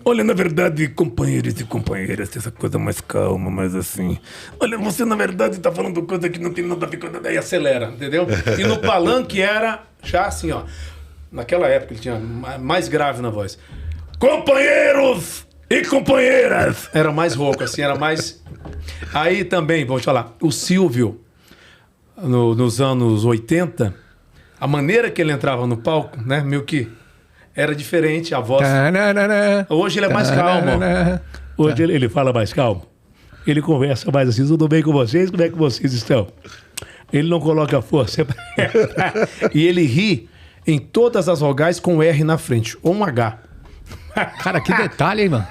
Olha, na verdade, companheiros e companheiras, essa coisa mais calma, mais assim. Olha, você na verdade tá falando coisa que não tem nada a ver com nada. Aí acelera, entendeu? E no palanque era já assim, ó. Naquela época ele tinha mais grave na voz. Companheiros e companheiras! Era mais rouco, assim, era mais... Aí também, vou te falar, o Silvio, nos anos 80, a maneira que ele entrava no palco, né, meio que era diferente, a voz... Hoje ele é mais calmo. Hoje ele fala mais calmo. Ele conversa mais assim, tudo bem com vocês? Como é que vocês estão? Ele não coloca força. E ele ri em todas as vogais com R na frente, ou um H. Cara, que detalhe, hein, mano?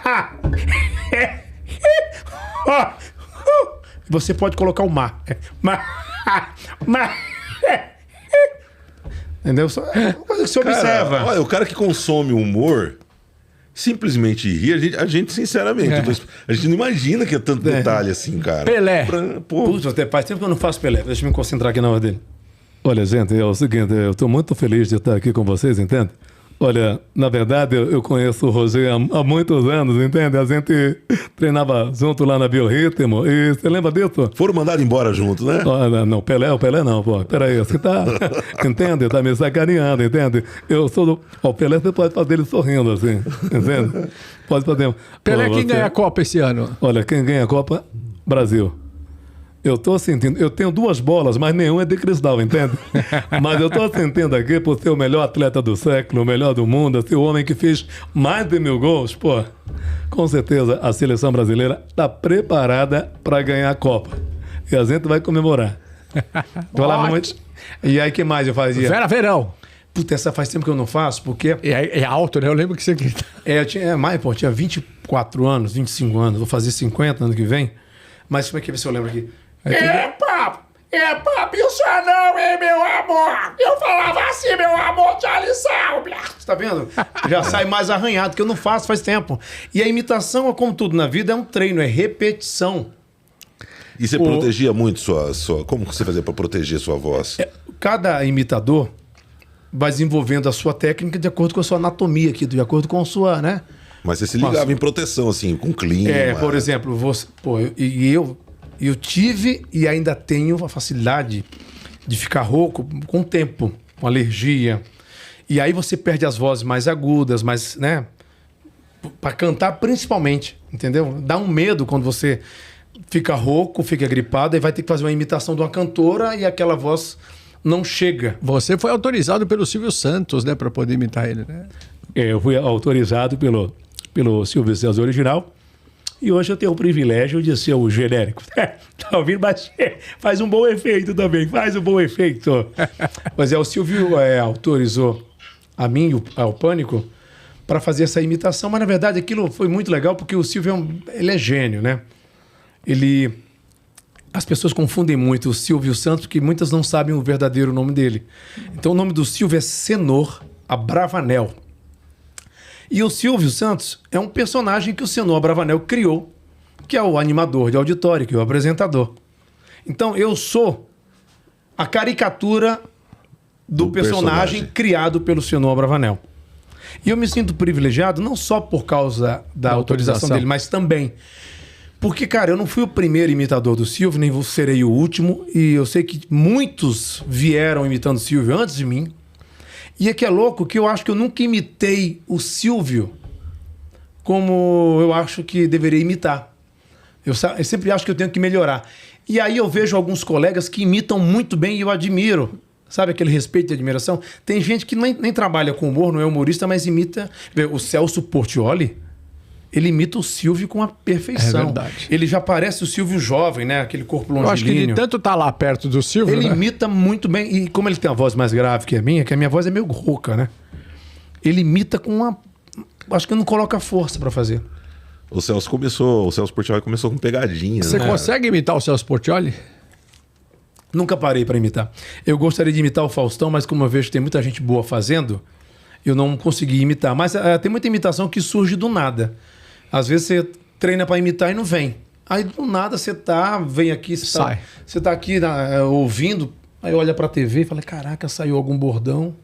Você pode colocar o mar. Entendeu? É uma coisa que você observa. Olha, o cara que consome humor simplesmente ri, a gente sinceramente, a gente não imagina que é tanto detalhe assim, cara. Pelé. Putz, até faz tempo que eu não faço Pelé. Deixa eu me concentrar aqui na hora dele. Olha, gente, é o seguinte, eu estou muito feliz de estar aqui com vocês, entende? Olha, na verdade, eu conheço o Roger há muitos anos, entende? A gente treinava junto lá na Biorritmo. E você lembra disso? Foram mandados embora junto, né? Não, o Pelé não, pô. Peraí, você tá... entende? Tá me sacaneando, entende? Eu sou do... O Pelé você pode fazer ele sorrindo, assim, entende? Pode fazer... Pelé, quem ganha a Copa esse ano? Olha, quem ganha a Copa? Brasil. Eu tô sentindo, eu tenho 2 bolas, mas nenhuma é de cristal, entende? Mas eu tô sentindo aqui por ser o melhor atleta do século, o melhor do mundo, ser o homem que fez mais de 1000 gols, pô. Com certeza a seleção brasileira tá preparada para ganhar a Copa. E a gente vai comemorar. Falava muito. E aí, o que mais eu fazia? Vera Verão. Puta, essa faz tempo que eu não faço, porque... É alto, né? Eu lembro que você grita. Eu tinha 24 anos, 25 anos, vou fazer 50 ano que vem. Mas como é que ver se eu lembro aqui? Papo, isso não, hein, meu amor? Eu falava assim, meu amor, tinha lição. Você tá vendo? Já sai mais arranhado, que eu não faço faz tempo. E a imitação, como tudo na vida, é um treino, é repetição. E você protegia muito sua... Como você fazia para proteger sua voz? Cada imitador vai desenvolvendo a sua técnica de acordo com a sua anatomia aqui, de acordo com a sua, né? Mas você se ligava em proteção, assim, com clima. Por exemplo, eu tive e ainda tenho a facilidade de ficar rouco com o tempo, com alergia. E aí você perde as vozes mais agudas, mais, né? Pra cantar principalmente, entendeu? Dá um medo quando você fica rouco, fica gripado e vai ter que fazer uma imitação de uma cantora e aquela voz não chega. Você foi autorizado pelo Silvio Santos, né? Pra poder imitar ele, né? Eu fui autorizado pelo Silvio Santos original. E hoje eu tenho o privilégio de ser o genérico. Tá ouvindo? Mas faz um bom efeito também. Faz um bom efeito. Mas o Silvio autorizou a mim e ao Pânico para fazer essa imitação. Mas, na verdade, aquilo foi muito legal porque o Silvio ele é gênio, né? as pessoas confundem muito o Silvio Santos, porque muitas não sabem o verdadeiro nome dele. Então o nome do Silvio é Senor Abravanel. E o Silvio Santos é um personagem que o Senor Abravanel criou, que é o animador de auditório, que é o apresentador. Então eu sou a caricatura do personagem criado pelo Senor Abravanel. E eu me sinto privilegiado não só por causa da autorização dele, mas também porque, cara, eu não fui o primeiro imitador do Silvio, nem serei o último, e eu sei que muitos vieram imitando o Silvio antes de mim. E é que é louco que eu acho que eu nunca imitei o Silvio como eu acho que deveria imitar. Eu sempre acho que eu tenho que melhorar. E aí eu vejo alguns colegas que imitam muito bem e eu admiro. Sabe aquele respeito e admiração? Tem gente que nem trabalha com humor, não é humorista, mas imita. O Celso Portiolli, ele imita o Silvio com a perfeição. É verdade. Ele já parece o Silvio jovem, né? Aquele corpo longilíneo. Eu acho que ele tanto tá lá perto do Silvio, Ele né? imita muito bem. E como ele tem uma voz mais grave que a minha voz é meio rouca, né? Ele imita com uma... Acho que não coloca força pra fazer. O Celso Portiolli começou com pegadinha, Você né? consegue imitar o Celso Portiolli? Nunca parei pra imitar. Eu gostaria de imitar o Faustão, mas como eu vejo que tem muita gente boa fazendo, eu não consegui imitar. Mas tem muita imitação que surge do nada. Às vezes você treina pra imitar e não vem. Aí do nada vem aqui, você tá aqui ouvindo, aí olha pra TV e fala, caraca, saiu algum bordão.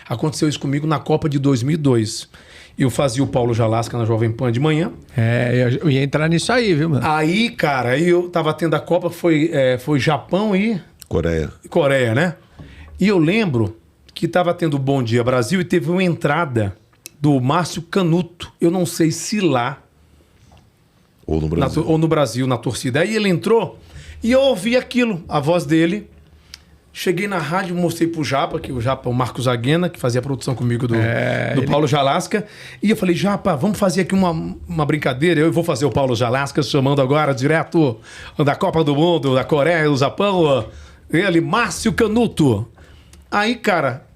Aconteceu isso comigo na Copa de 2002. Eu fazia o Paulo Jalasca na Jovem Pan de manhã. Eu ia entrar nisso aí, viu, mano? Aí, cara, aí eu tava tendo a Copa, foi Japão e... Coreia, né? E eu lembro que tava tendo Bom Dia Brasil e teve uma entrada do Márcio Canuto. Eu não sei se lá... Ou no Brasil. Ou no Brasil, na torcida. Aí ele entrou e eu ouvi aquilo, a voz dele. Cheguei na rádio, mostrei pro Japa, o Marcos Aguena, que fazia a produção comigo do Paulo Jalasca. E eu falei, Japa, vamos fazer aqui uma brincadeira. Eu vou fazer o Paulo Jalasca, chamando agora direto da Copa do Mundo, da Coreia, do Japão. Ele, Márcio Canuto. Aí, cara,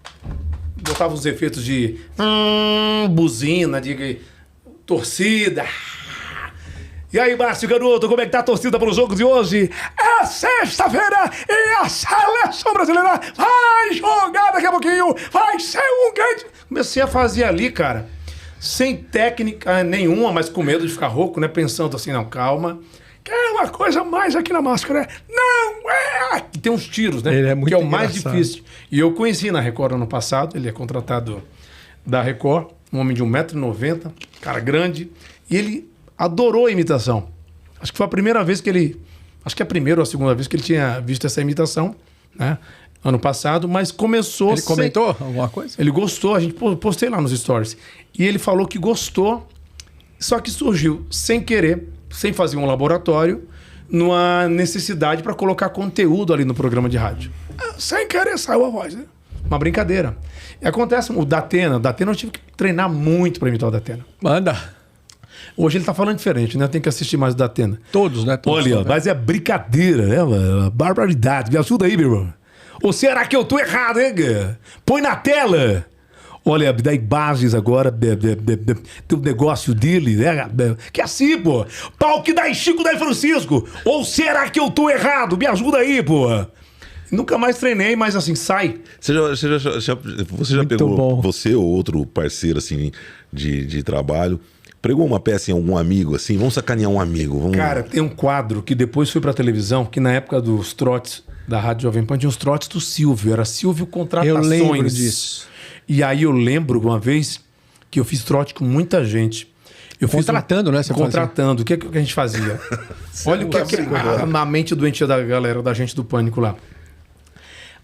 botava os efeitos de buzina, de torcida. E aí, Márcio Canuto, como é que tá a torcida para o jogo de hoje? É sexta-feira e a seleção brasileira vai jogar daqui a pouquinho. Vai ser um grande... Comecei a fazer ali, cara, sem técnica nenhuma, mas com medo de ficar rouco, né? Pensando assim, não, calma. Quer uma coisa mais aqui na máscara, né? Não é... E tem uns tiros, né? Ele é muito que é o mais engraçado. difícil. E eu conheci na Record ano passado, ele é contratado da Record, um homem de 1,90 m, cara grande, e ele... adorou a imitação. Acho que foi a primeira vez que ele... Acho que é a primeira ou a segunda vez que ele tinha visto essa imitação, né? Ano passado, mas começou... Ele comentou alguma coisa? Ele gostou, a gente postei lá nos stories. E ele falou que gostou, só que surgiu sem querer, sem fazer um laboratório, numa necessidade para colocar conteúdo ali no programa de rádio. Sem querer saiu a voz, né? Uma brincadeira. E acontece, o Datena eu tive que treinar muito para imitar o Datena. Manda. Hoje ele tá falando diferente, né? Tem que assistir mais o Datena. Todos, né? Todos, Olha, né? mas é brincadeira, né, mano? Barbaridade. Me ajuda aí, meu irmão. Ou será que eu tô errado, hein, cara? Põe na tela. Olha, me dá imagens agora do negócio dele, né? Que é assim, pô. Pau que dá em Chico, dá em Francisco. Ou será que eu tô errado? Me ajuda aí, pô. Nunca mais treinei, mas assim, sai. Você já Muito pegou, bom. você ou outro parceiro assim de trabalho, pregou uma peça em algum amigo, assim? Vamos sacanear um amigo. Vamos... Cara, tem um quadro que depois foi pra televisão, que na época dos trotes da Rádio Jovem Pan, tinha os trotes do Silvio. Era Silvio Contratações. Eu lembro disso. E aí eu lembro uma vez que eu fiz trote com muita gente. Eu Contratando, né? Você contratando. O que a gente fazia? Olha o que a mente doentia da galera, da gente do Pânico lá.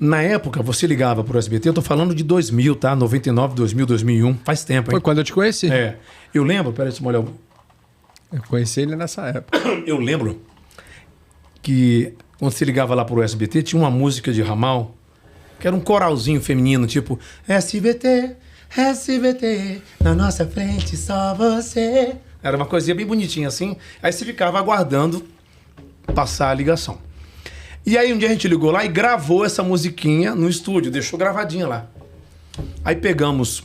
Na época, você ligava pro SBT, eu tô falando de 2000, tá? 99, 2000, 2001. Faz tempo, hein? Foi quando eu te conheci. É. Eu lembro, peraí, deixa eu olhar. Eu conheci ele nessa época. Eu lembro que quando você ligava lá pro SBT, tinha uma música de ramal, que era um coralzinho feminino, tipo SBT, SBT, na nossa frente só você. Era uma coisinha bem bonitinha assim. Aí você ficava aguardando passar a ligação. E aí um dia a gente ligou lá e gravou essa musiquinha no estúdio, deixou gravadinha lá. Aí pegamos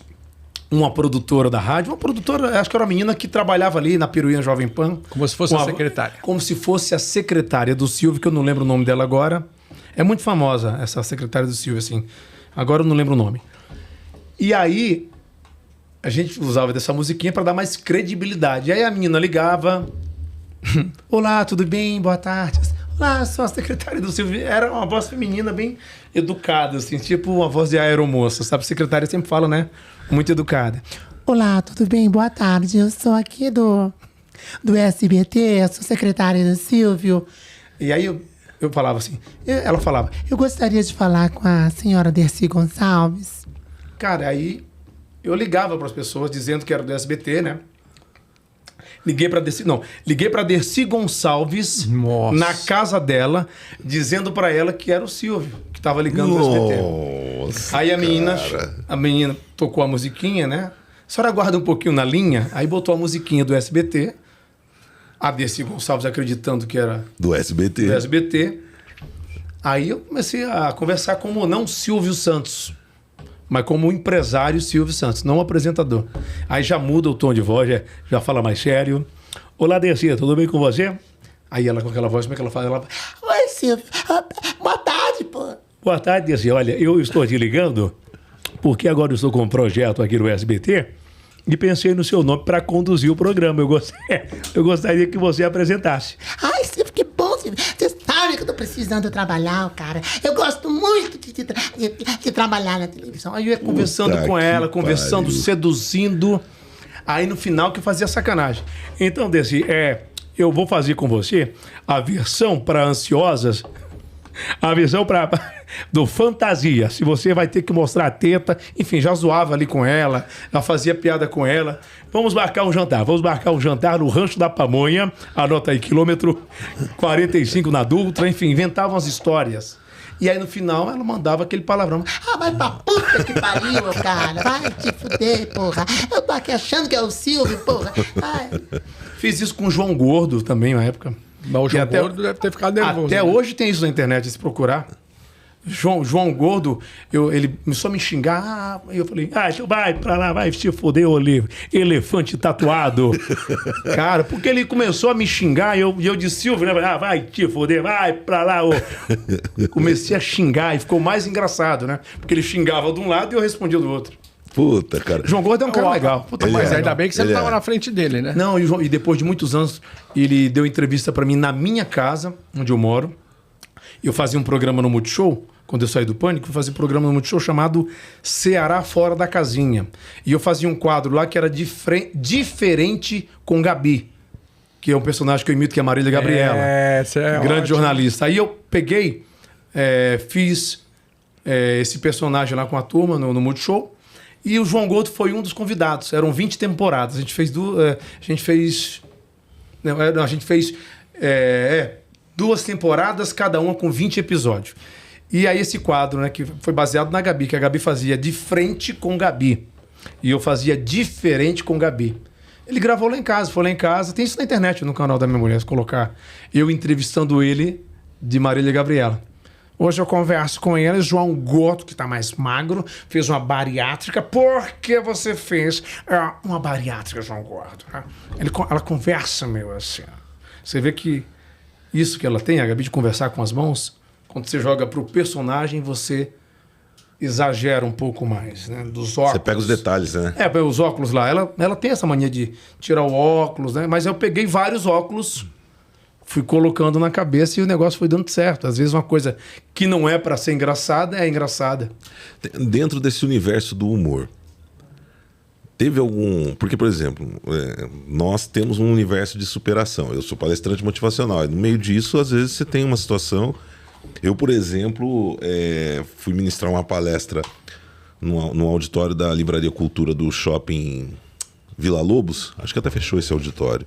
uma produtora da rádio, uma produtora, acho que era uma menina que trabalhava ali na Piruinha Jovem Pan. Como se fosse a secretária. Como se fosse a secretária do Silvio, que eu não lembro o nome dela agora. É muito famosa essa secretária do Silvio, assim. Agora eu não lembro o nome. E aí, a gente usava dessa musiquinha para dar mais credibilidade. E aí a menina ligava. Olá, tudo bem? Boa tarde. Olá, sou a secretária do Silvio. Era uma voz feminina bem educada, assim, tipo uma voz de aeromoça, sabe? Secretária sempre fala, né? Muito educada. Olá, tudo bem? Boa tarde. Eu sou aqui do SBT, sou secretária do Silvio. E aí eu falava assim, ela falava, eu gostaria de falar com a senhora Dercy Gonçalves. Cara, aí eu ligava para as pessoas dizendo que era do SBT, né? Liguei para Dercy Gonçalves. Nossa. Na casa dela, dizendo para ela que era o Silvio, que estava ligando pro SBT. Nossa, Aí cara. a menina tocou a musiquinha, né? A senhora aguarda um pouquinho na linha, aí botou a musiquinha do SBT. A Dercy Gonçalves acreditando que era Do SBT. do SBT. Aí eu comecei a conversar como não Silvio Santos, mas como o empresário Silvio Santos, não o apresentador. Aí já muda o tom de voz, já fala mais sério. Olá, Dercy, tudo bem com você? Aí ela com aquela voz, como é que ela fala? Ela... Oi, Silvio. Boa tarde, pô. Boa tarde, Dercy. Olha, eu estou te ligando porque agora eu estou com um projeto aqui no SBT e pensei no seu nome para conduzir o programa. Eu gostaria que você apresentasse. Ai, Silvio, que bom, Silvio. Você sabe que eu tô precisando trabalhar, cara. Eu gosto muito de trabalhar na televisão. Aí eu ia conversando Puta com ela, que conversando, pariu. seduzindo. Aí no final que eu fazia sacanagem. Então, Dercy, eu vou fazer com você a versão para ansiosas, a versão do fantasia. Se você vai ter que mostrar a teta, enfim, já zoava ali com ela, já fazia piada com ela. Vamos marcar um jantar no Rancho da Pamonha. Anota aí, quilômetro 45 na Dutra, enfim, inventavam as histórias. E aí no final ela mandava aquele palavrão. Ah, vai pra puta que pariu, cara. Vai te fuder, porra. Eu tô aqui achando que é o Silvio, porra. Ai. Fiz isso com o João Gordo também na época. Mas o E João até- Gordo deve ter ficado nervoso. Até né? hoje tem isso na internet, se procurar. João Gordo, ele começou a me xingar. Eu falei, então vai pra lá, vai se foder, elefante tatuado. Cara, porque ele começou a me xingar e eu disse, Silvio, né? Vai te foder, vai pra lá. Comecei a xingar e ficou mais engraçado, né? Porque ele xingava de um lado e eu respondia do outro. Puta, cara. João Gordo é um cara legal. Puta, Ele Mas é. ainda bem que você não Ele estava é. na frente dele, né? Não, e depois de muitos anos, ele deu entrevista pra mim na minha casa, onde eu moro. Eu fazia um programa no Multishow, quando eu saí do Pânico, eu fazia um programa no Multishow chamado Ceará Fora da Casinha. E eu fazia um quadro lá que era diferente com Gabi, que é um personagem que eu imito, que é a Marília Gabriela. Você é Grande ótimo. jornalista. Aí eu peguei, fiz esse personagem lá com a turma no Multishow. E o João Gordo foi um dos convidados. Eram 20 temporadas. A gente fez 2 temporadas, cada uma com 20 episódios. E aí esse quadro, né, que foi baseado na Gabi, que a Gabi fazia de frente com Gabi. E eu fazia diferente com Gabi. Ele gravou lá em casa, foi lá em casa. Tem isso na internet, no canal da minha mulher, se colocar. Eu entrevistando ele de Marília Gabriela. Hoje eu converso com ele, João Gordo, que tá mais magro, fez uma bariátrica. Por que você fez uma bariátrica, João Gordo? Ela conversa, meu, assim. Você vê que isso que ela tem, a Gabi, de conversar com as mãos, quando você joga pro personagem, você exagera um pouco mais, né? Dos óculos. Você pega os detalhes, né? Os óculos lá. Ela tem essa mania de tirar o óculos, né? Mas eu peguei vários óculos, fui colocando na cabeça e o negócio foi dando certo. Às vezes uma coisa que não é para ser engraçada, é engraçada. Dentro desse universo do humor, teve algum... Porque, por exemplo, nós temos um universo de superação. Eu sou palestrante motivacional. E no meio disso, às vezes, você tem uma situação... Eu, por exemplo, fui ministrar uma palestra no auditório da Livraria Cultura do Shopping Vila Lobos. Acho que até fechou esse auditório.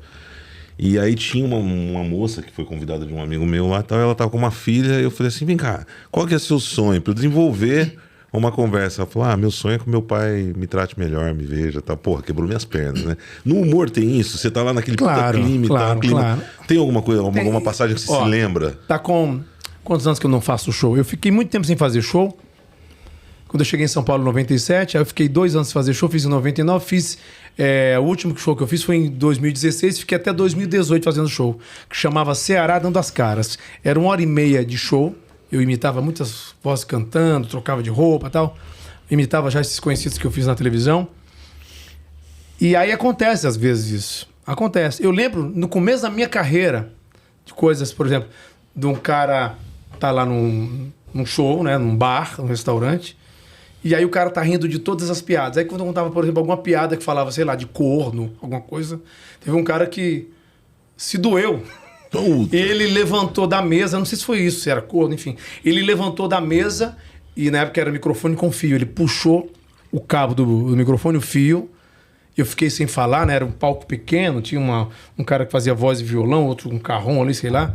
E aí tinha uma moça que foi convidada de um amigo meu lá, ela estava com uma filha, e eu falei assim, vem cá, qual que é seu sonho? Para eu desenvolver uma conversa. Ela falou, meu sonho é que meu pai me trate melhor, me veja, tá? Porra, quebrou minhas pernas, né? No humor tem isso? Você tá lá naquele puta clima, claro. Tem alguma coisa, alguma passagem que você se lembra? Tá com... Quantos anos que eu não faço show? Eu fiquei muito tempo sem fazer show. Quando eu cheguei em São Paulo em 97, aí eu fiquei 2 anos sem fazer show, fiz em 99, o último show que eu fiz foi em 2016, fiquei até 2018 fazendo show, que chamava Ceará Dando as Caras. Era 1h30 de show, eu imitava muitas vozes cantando, trocava de roupa e tal, imitava já esses conhecidos que eu fiz na televisão. E aí acontece às vezes isso, acontece. Eu lembro, no começo da minha carreira, de coisas, por exemplo, de um cara tá lá num show, né, num bar, num restaurante, e aí o cara tá rindo de todas as piadas. Aí quando eu contava, por exemplo, alguma piada que falava, sei lá, de corno, alguma coisa, teve um cara que se doeu. Puta. Ele levantou da mesa, não sei se foi isso, se era corno, enfim. Ele levantou da mesa e na época era microfone com fio. Ele puxou o cabo do microfone, o fio. Eu fiquei sem falar, né? Era um palco pequeno, tinha um cara que fazia voz e violão, outro um carrom ali, sei lá.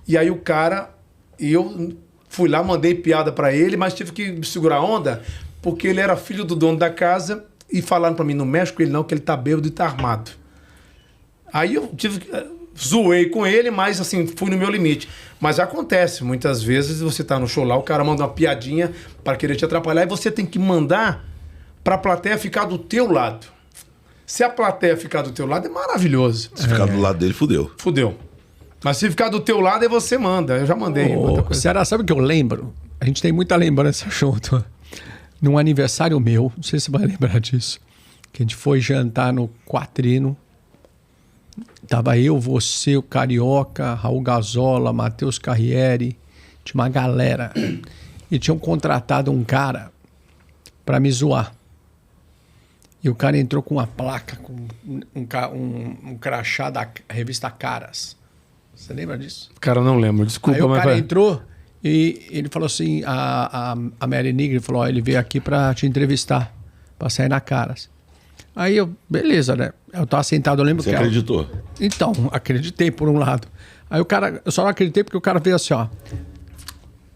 E aí o cara... E eu fui lá, mandei piada pra ele, mas tive que segurar a onda... Porque ele era filho do dono da casa e falaram pra mim, não mexe com ele não, que ele tá bêbado e tá armado. Aí eu zoei com ele, mas assim, fui no meu limite. Mas acontece, muitas vezes você tá no show lá, o cara manda uma piadinha para querer te atrapalhar e você tem que mandar pra plateia ficar do teu lado. Se a plateia ficar do teu lado, é maravilhoso. Se ficar do lado dele, fudeu. Fudeu. Mas se ficar do teu lado, aí você manda. Eu já mandei muita coisa. Ceará, sabe o que eu lembro? A gente tem muita lembrança junto. Num aniversário meu, não sei se você vai lembrar disso, que a gente foi jantar no Quatrino. Tava eu, você, o Carioca, Raul Gazola, Matheus Carriere, tinha uma galera. E tinham contratado um cara pra me zoar. E o cara entrou com uma placa, com um crachá da revista Caras. Você lembra disso? Cara, não lembro, desculpa. Aí o mas cara entrou e ele falou assim, a Mary Nigri falou, ó, ele veio aqui pra te entrevistar, pra sair na Caras. Aí eu, beleza, né? Eu tava sentado, eu lembro Você que... acreditou? Então, acreditei por um lado. Aí o cara, eu só não acreditei porque o cara fez assim, ó.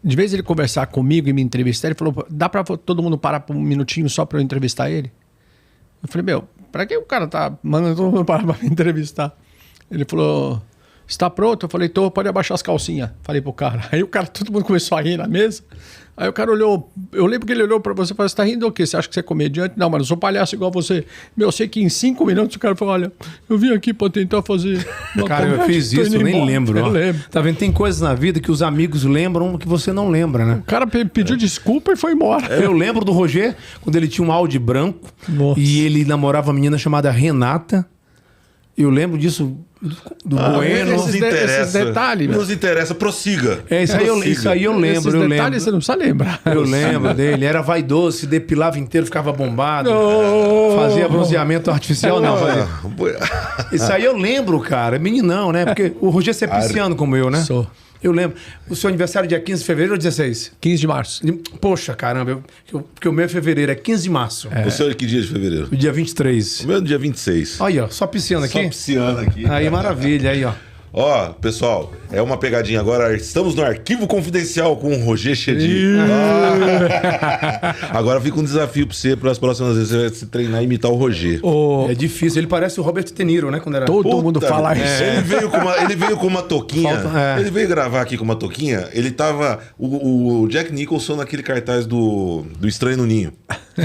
De vez ele conversar comigo e me entrevistar, ele falou, dá pra todo mundo parar por um minutinho só pra eu entrevistar ele? Eu falei, meu, pra que o cara tá mandando todo mundo parar pra me entrevistar? Ele falou... Está pronto? Eu falei, tô, pode abaixar as calcinhas. Falei pro cara. Aí o cara, todo mundo começou a rir na mesa. Aí o cara olhou, eu lembro que ele olhou pra você e falou, você tá rindo o quê? Você acha que você é comediante? Não, mas eu sou palhaço igual você. Meu, eu sei que em 5 minutos o cara falou, olha, eu vim aqui pra tentar fazer uma Cara, eu comédia, fiz tô isso, indo eu nem embora." lembro. Eu ó. lembro. Tá vendo? Tem coisas na vida que os amigos lembram que você não lembra, né? O cara pediu desculpa e foi embora. Eu lembro do Roger, quando ele tinha um Audi branco Nossa. e ele namorava uma menina chamada Renata. Eu lembro disso do Bueno. esses detalhes, Não meu. nos interessa, prossiga. Isso aí eu lembro, Esses eu detalhes lembro. você não precisa lembrar. Eu lembro dele, era vaidoso, se depilava inteiro, ficava bombado. Não. Fazia bronzeamento artificial, não. Fazia. Isso aí eu lembro, cara. É meninão, né? Porque o Roger é pisciano como eu, né? Sou. Eu lembro. O seu aniversário é dia 15 de fevereiro ou 16? 15 de março. Poxa, caramba. Porque o meu é fevereiro, é 15 de março. O seu é que dia de fevereiro? O dia 23. O meu é no dia 26. Aí, ó, só pisciano aqui. Só pisciano aqui. Aí, maravilha, aí, ó. Ó, pessoal, é uma pegadinha agora. Estamos no arquivo confidencial com o Roger Chedi. Agora fica um desafio pra você, para as próximas vezes, você vai se treinar e imitar o Roger. É difícil. Ele parece o Robert De Niro, né? Quando era... Todo Puta, mundo fala isso. Ele veio com uma touquinha. Ele veio gravar aqui com uma touquinha. Ele tava. O Jack Nicholson naquele cartaz do Estranho no Ninho.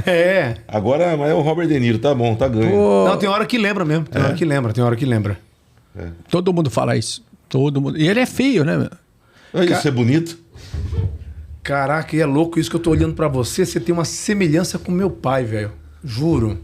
É. Agora mas é o Robert De Niro, tá bom, tá ganho. Não, tem hora que lembra mesmo. Tem hora que lembra, tem hora que lembra. Todo mundo fala isso. Todo mundo. E ele é feio, né, meu? Isso é bonito. Caraca, e é louco isso que eu tô olhando pra você. Você tem uma semelhança com meu pai, velho. Juro.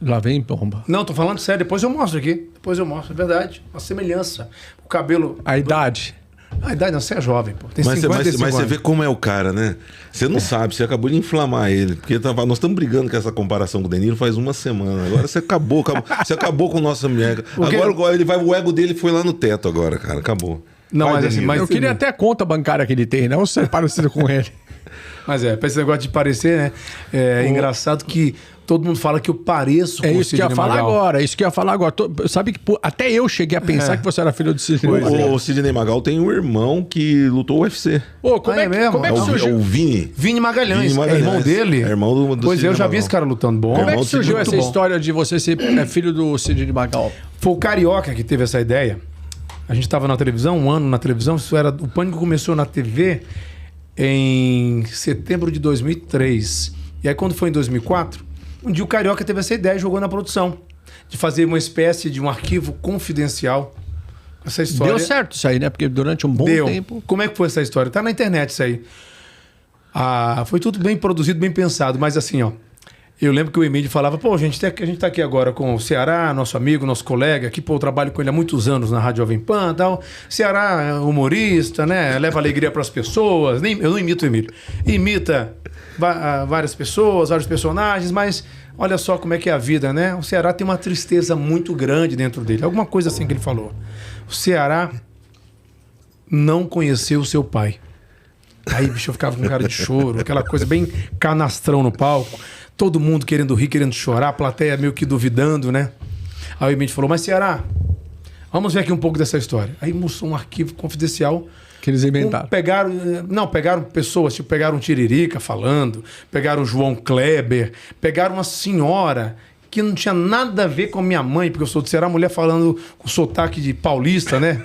Lá vem bomba. Não, tô falando sério. Depois eu mostro aqui. Depois eu mostro. É verdade. Uma semelhança. O cabelo... A idade. A idade não, você é jovem, pô. Tem Mas 55 você anos. vê como é o cara, né? Você não sabe, você acabou de inflamar ele. Porque nós estamos brigando com essa comparação com o De Niro faz uma semana. Agora você acabou você acabou com nossa mulher. Agora ele vai, o ego dele foi lá no teto agora, cara. Acabou. Não, Vai, mas De assim, Niro. mas- Eu queria até a conta bancária que ele tem, não ser parecido com ele. Mas pra esse negócio de parecer, né? É engraçado que todo mundo fala que eu pareço com É o isso que eu ia Sidney falar Magal. agora. Isso que eu ia falar agora. Sabe que até eu cheguei a pensar que você era filho de Sidney Magal. O Sidney Magal tem um irmão que lutou o UFC. Ô, como Ah, é é mesmo? como é É que o, surgiu? o Vini. Vini Magalhães, Vini Magalhães. é irmão dele. É irmão do Pois Sidney eu já vi Magal. esse cara lutando bom. Como é irmão que surgiu muito essa bom. história de você ser filho do Sidney Magal? Foi o Carioca que teve essa ideia. A gente estava na televisão, um ano na televisão. Isso era, o Pânico começou na TV em setembro de 2003. E aí quando foi em 2004, um dia o Carioca teve essa ideia e jogou na produção. De fazer uma espécie de um arquivo confidencial. Essa história... Deu certo isso aí, né? Porque durante um bom tempo... Como é que foi essa história? Tá na internet isso aí. Foi tudo bem produzido, bem pensado. Mas assim, ó... Eu lembro que o Emílio falava, pô, a gente tá aqui agora com o Ceará, nosso amigo, nosso colega, que, pô, eu trabalho com ele há muitos anos na Rádio Jovem Pan e tal. Ceará é humorista, né? Leva alegria para as pessoas. Eu não imito o Emílio. Imita várias pessoas, vários personagens, mas olha só como é que é a vida, né? O Ceará tem uma tristeza muito grande dentro dele. Alguma coisa assim que ele falou. O Ceará não conheceu o seu pai. Aí, bicho, eu ficava com cara de choro, aquela coisa bem canastrão no palco. Todo mundo querendo rir, querendo chorar, a plateia meio que duvidando, né? Aí o Emílio falou, mas Ceará, vamos ver aqui um pouco dessa história. Aí mostrou um arquivo confidencial. Que eles inventaram. Pegaram pessoas, tipo, pegaram o Tiririca falando, pegaram o João Kleber, pegaram uma senhora que não tinha nada a ver com a minha mãe, porque eu sou do Ceará, mulher falando com sotaque de paulista, né?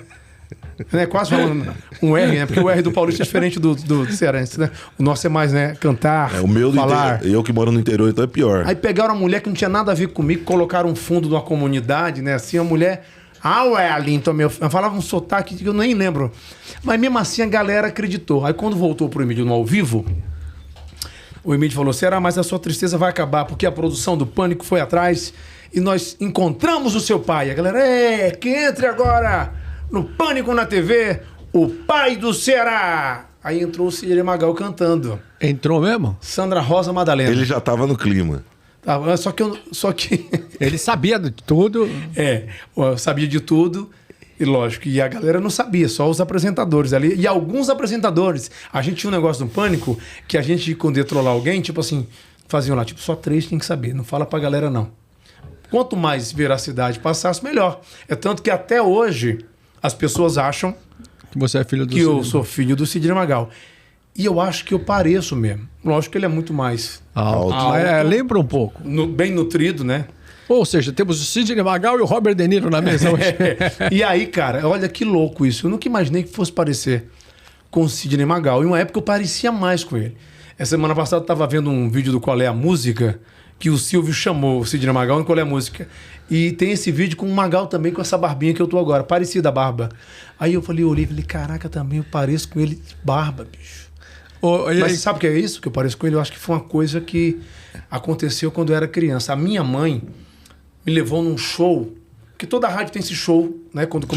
Quase falando um R, né? Porque o R do paulista é diferente do cearense, né? O nosso é mais, né? Cantar, o meu falar. Eu que moro no interior, então é pior. Aí pegaram uma mulher que não tinha nada a ver comigo, colocaram um fundo de uma comunidade, né? Assim, a mulher... Wellington, meu... Eu falava um sotaque que eu nem lembro. Mas mesmo assim a galera acreditou. Aí quando voltou pro Emílio no ao vivo, o Emílio falou, será, mas a sua tristeza vai acabar, porque a produção do Pânico foi atrás e nós encontramos o seu pai. A galera, que entre agora... No Pânico na TV, o pai do Ceará. Aí entrou o Sidney Magal cantando. Entrou mesmo? Sandra Rosa Madalena. Ele já tava no clima. Só que... Ele sabia de tudo. Eu sabia de tudo. E lógico, e a galera não sabia, só os apresentadores ali. E alguns apresentadores. A gente tinha um negócio no Pânico que a gente, quando ia trollar alguém, tipo assim, faziam lá, tipo, só 3 tem que saber. Não fala pra galera, não. Quanto mais veracidade passasse, melhor. É tanto que até hoje... As pessoas acham que você é filho do que eu sou filho do Sidney Magal. E eu acho que eu pareço mesmo. Lógico que ele é muito mais alto. Lembra um pouco. Bem nutrido, né? Ou seja, temos o Sidney Magal e o Robert De Niro na mesa hoje. E aí, cara, olha que louco isso. Eu nunca imaginei que fosse parecer com o Sidney Magal. Em uma época eu parecia mais com ele. Essa semana passada eu estava vendo um vídeo do Qual é a Música, que o Silvio chamou o Sidney Magal em Qual é a Música. E tem esse vídeo com o Magal também, com essa barbinha que eu tô agora, parecida a barba. Aí eu olhei e falei, caraca, também eu pareço com ele de barba, bicho. Mas sabe o que é isso? Que eu pareço com ele? Eu acho que foi uma coisa que aconteceu quando eu era criança. A minha mãe me levou num show, que toda rádio tem esse show, né? Quando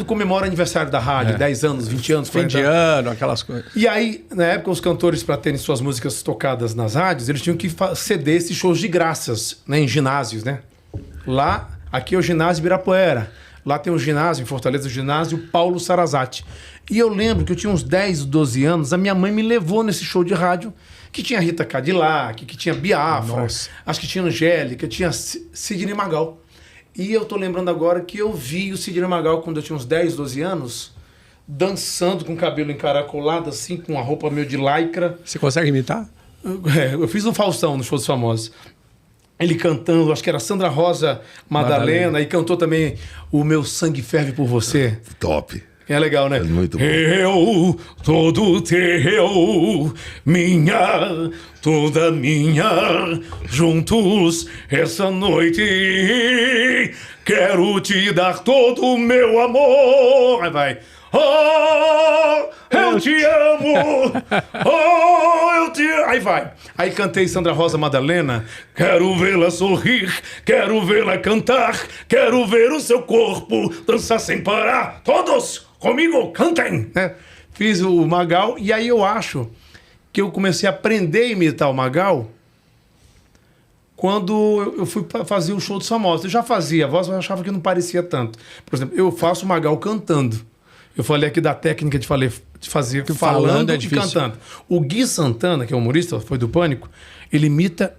comemora o aniversário da rádio, 10 anos, 20 anos, fim de ano, aquelas coisas. E aí, na época, os cantores, para terem suas músicas tocadas nas rádios, eles tinham que ceder esses shows de graças, né? Em ginásios, né? Lá, aqui é o ginásio Ibirapuera. Lá tem um ginásio, em Fortaleza, o ginásio Paulo Sarazate. E eu lembro que eu tinha uns 10, 12 anos, a minha mãe me levou nesse show de rádio, que tinha Rita Cadillac, que tinha Biafra, acho que tinha Angélica, tinha Sidney Magal. E eu tô lembrando agora que eu vi o Sidney Magal quando eu tinha uns 10, 12 anos, dançando com o cabelo encaracolado, assim, com uma roupa meio de lycra. Você consegue imitar? Eu fiz um Faustão no Show dos Famosos. Ele cantando, acho que era Sandra Rosa Madalena, e cantou também O Meu Sangue Ferve por Você. Top. É legal, né? É muito bom. Eu, todo teu, toda minha, juntos essa noite, quero te dar todo o meu amor. Aí vai. Oh, eu te amo! Oh, eu te amo! Aí vai. Aí cantei Sandra Rosa Madalena. Quero vê-la sorrir, quero vê-la cantar, quero ver o seu corpo dançar sem parar. Todos comigo, cantem! Né? Fiz o Magal e aí eu acho que eu comecei a aprender a imitar o Magal quando eu fui fazer o Show dos Famosos. Eu já fazia a voz, mas eu achava que não parecia tanto. Por exemplo, eu faço o Magal cantando. Eu falei aqui da técnica de fazer falando e cantando. O Gui Santana, que é humorista, foi do Pânico, ele imita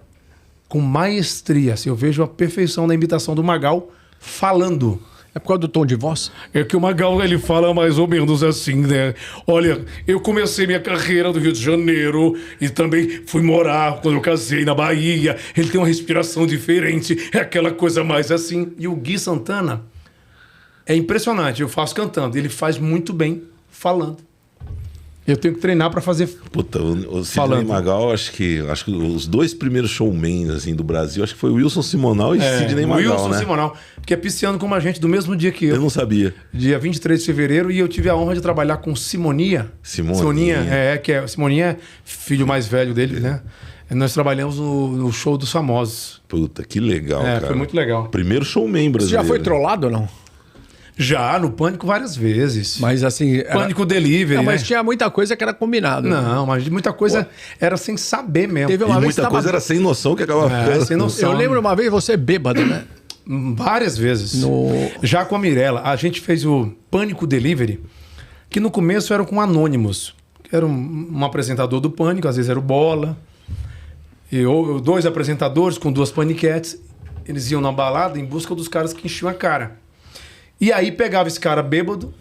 com maestria. Assim, eu vejo a perfeição da imitação do Magal falando. É por causa do tom de voz? É que o Magal, ele fala mais ou menos assim, né? Olha, eu comecei minha carreira do Rio de Janeiro e também fui morar, quando eu casei, na Bahia. Ele tem uma respiração diferente, é aquela coisa mais assim. E o Gui Santana... É impressionante, eu faço cantando. Ele faz muito bem falando. Eu tenho que treinar para fazer. Puta, o Sidney Falando. Magal, acho que os dois primeiros showmen assim, do Brasil, acho que foi o Wilson Simonal e Sidney Magal, Wilson né? Simonal, que é pisciano como a gente, do mesmo dia que eu. Eu não sabia. Dia 23 de fevereiro, e eu tive a honra de trabalhar com Simonia. Simoninha. Simoninha é filho mais velho dele, né? Nós trabalhamos no show dos famosos. Puta, que legal, cara. Foi muito legal. Primeiro showman Você brasileiro. já foi trollado ou não? Já, no Pânico várias vezes. Mas assim... Pânico Delivery, Não, mas né? tinha muita coisa que era combinado. Não, mas muita coisa era sem saber mesmo. Teve E uma vez muita que coisa era sem noção que acabava sem noção. Eu lembro uma vez você bêbado, né? Várias vezes. No- Já com a Mirella. A gente fez o Pânico Delivery, que no começo era com anônimos. Era um apresentador do Pânico, às vezes era o Bola. Dois apresentadores com duas paniquetes. Eles iam na balada em busca dos caras que enchiam a cara. E aí pegava esse cara bêbado,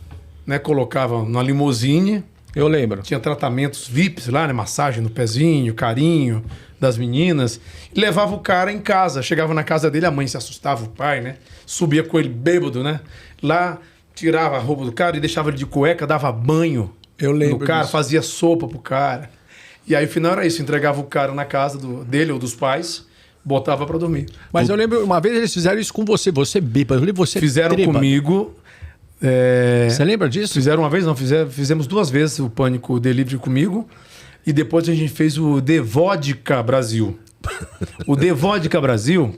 né? Colocava numa limusine. Eu lembro. Tinha tratamentos VIPs lá, né? Massagem no pezinho, carinho das meninas. E levava o cara em casa. Chegava na casa dele, a mãe se assustava, o pai, né? Subia com ele bêbado, né? Lá, tirava a roupa do cara e deixava ele de cueca, dava banho Eu lembro no cara, disso. fazia sopa pro cara. E aí, no final, era isso. Entregava o cara na casa dele ou dos pais, botava pra dormir. Mas eu lembro, uma vez eles fizeram isso com você. Você bêbado. Eu lembro você Fizeram trêbado. comigo... Você lembra disso? Fizeram uma vez? Não, fizemos duas vezes o Pânico Delivery comigo. E depois a gente fez o The Vodka Brasil. O The Vodka Brasil,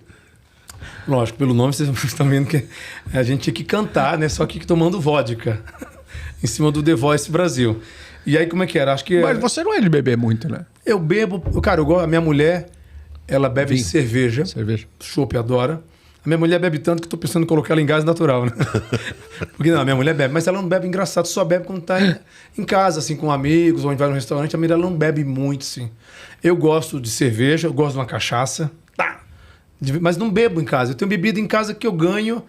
lógico, pelo nome vocês estão vendo que a gente tinha que cantar, né? Só que tomando vodka. Em cima do The Voice Brasil. E aí como é que era? Acho que Mas você não é de beber muito, né? eu bebo... Cara, a minha mulher, ela bebe Vinho. cerveja. Cerveja. Chopp adora. A minha mulher bebe tanto que eu tô pensando em colocar ela em gás natural, né? Porque não, a minha mulher bebe, mas ela não bebe engraçado, só bebe quando tá em casa, assim, com amigos, ou vai no restaurante. A Mirella não bebe muito, sim. Eu gosto de cerveja, eu gosto de uma cachaça, tá? Mas não bebo em casa. Eu tenho bebida em casa que eu ganho,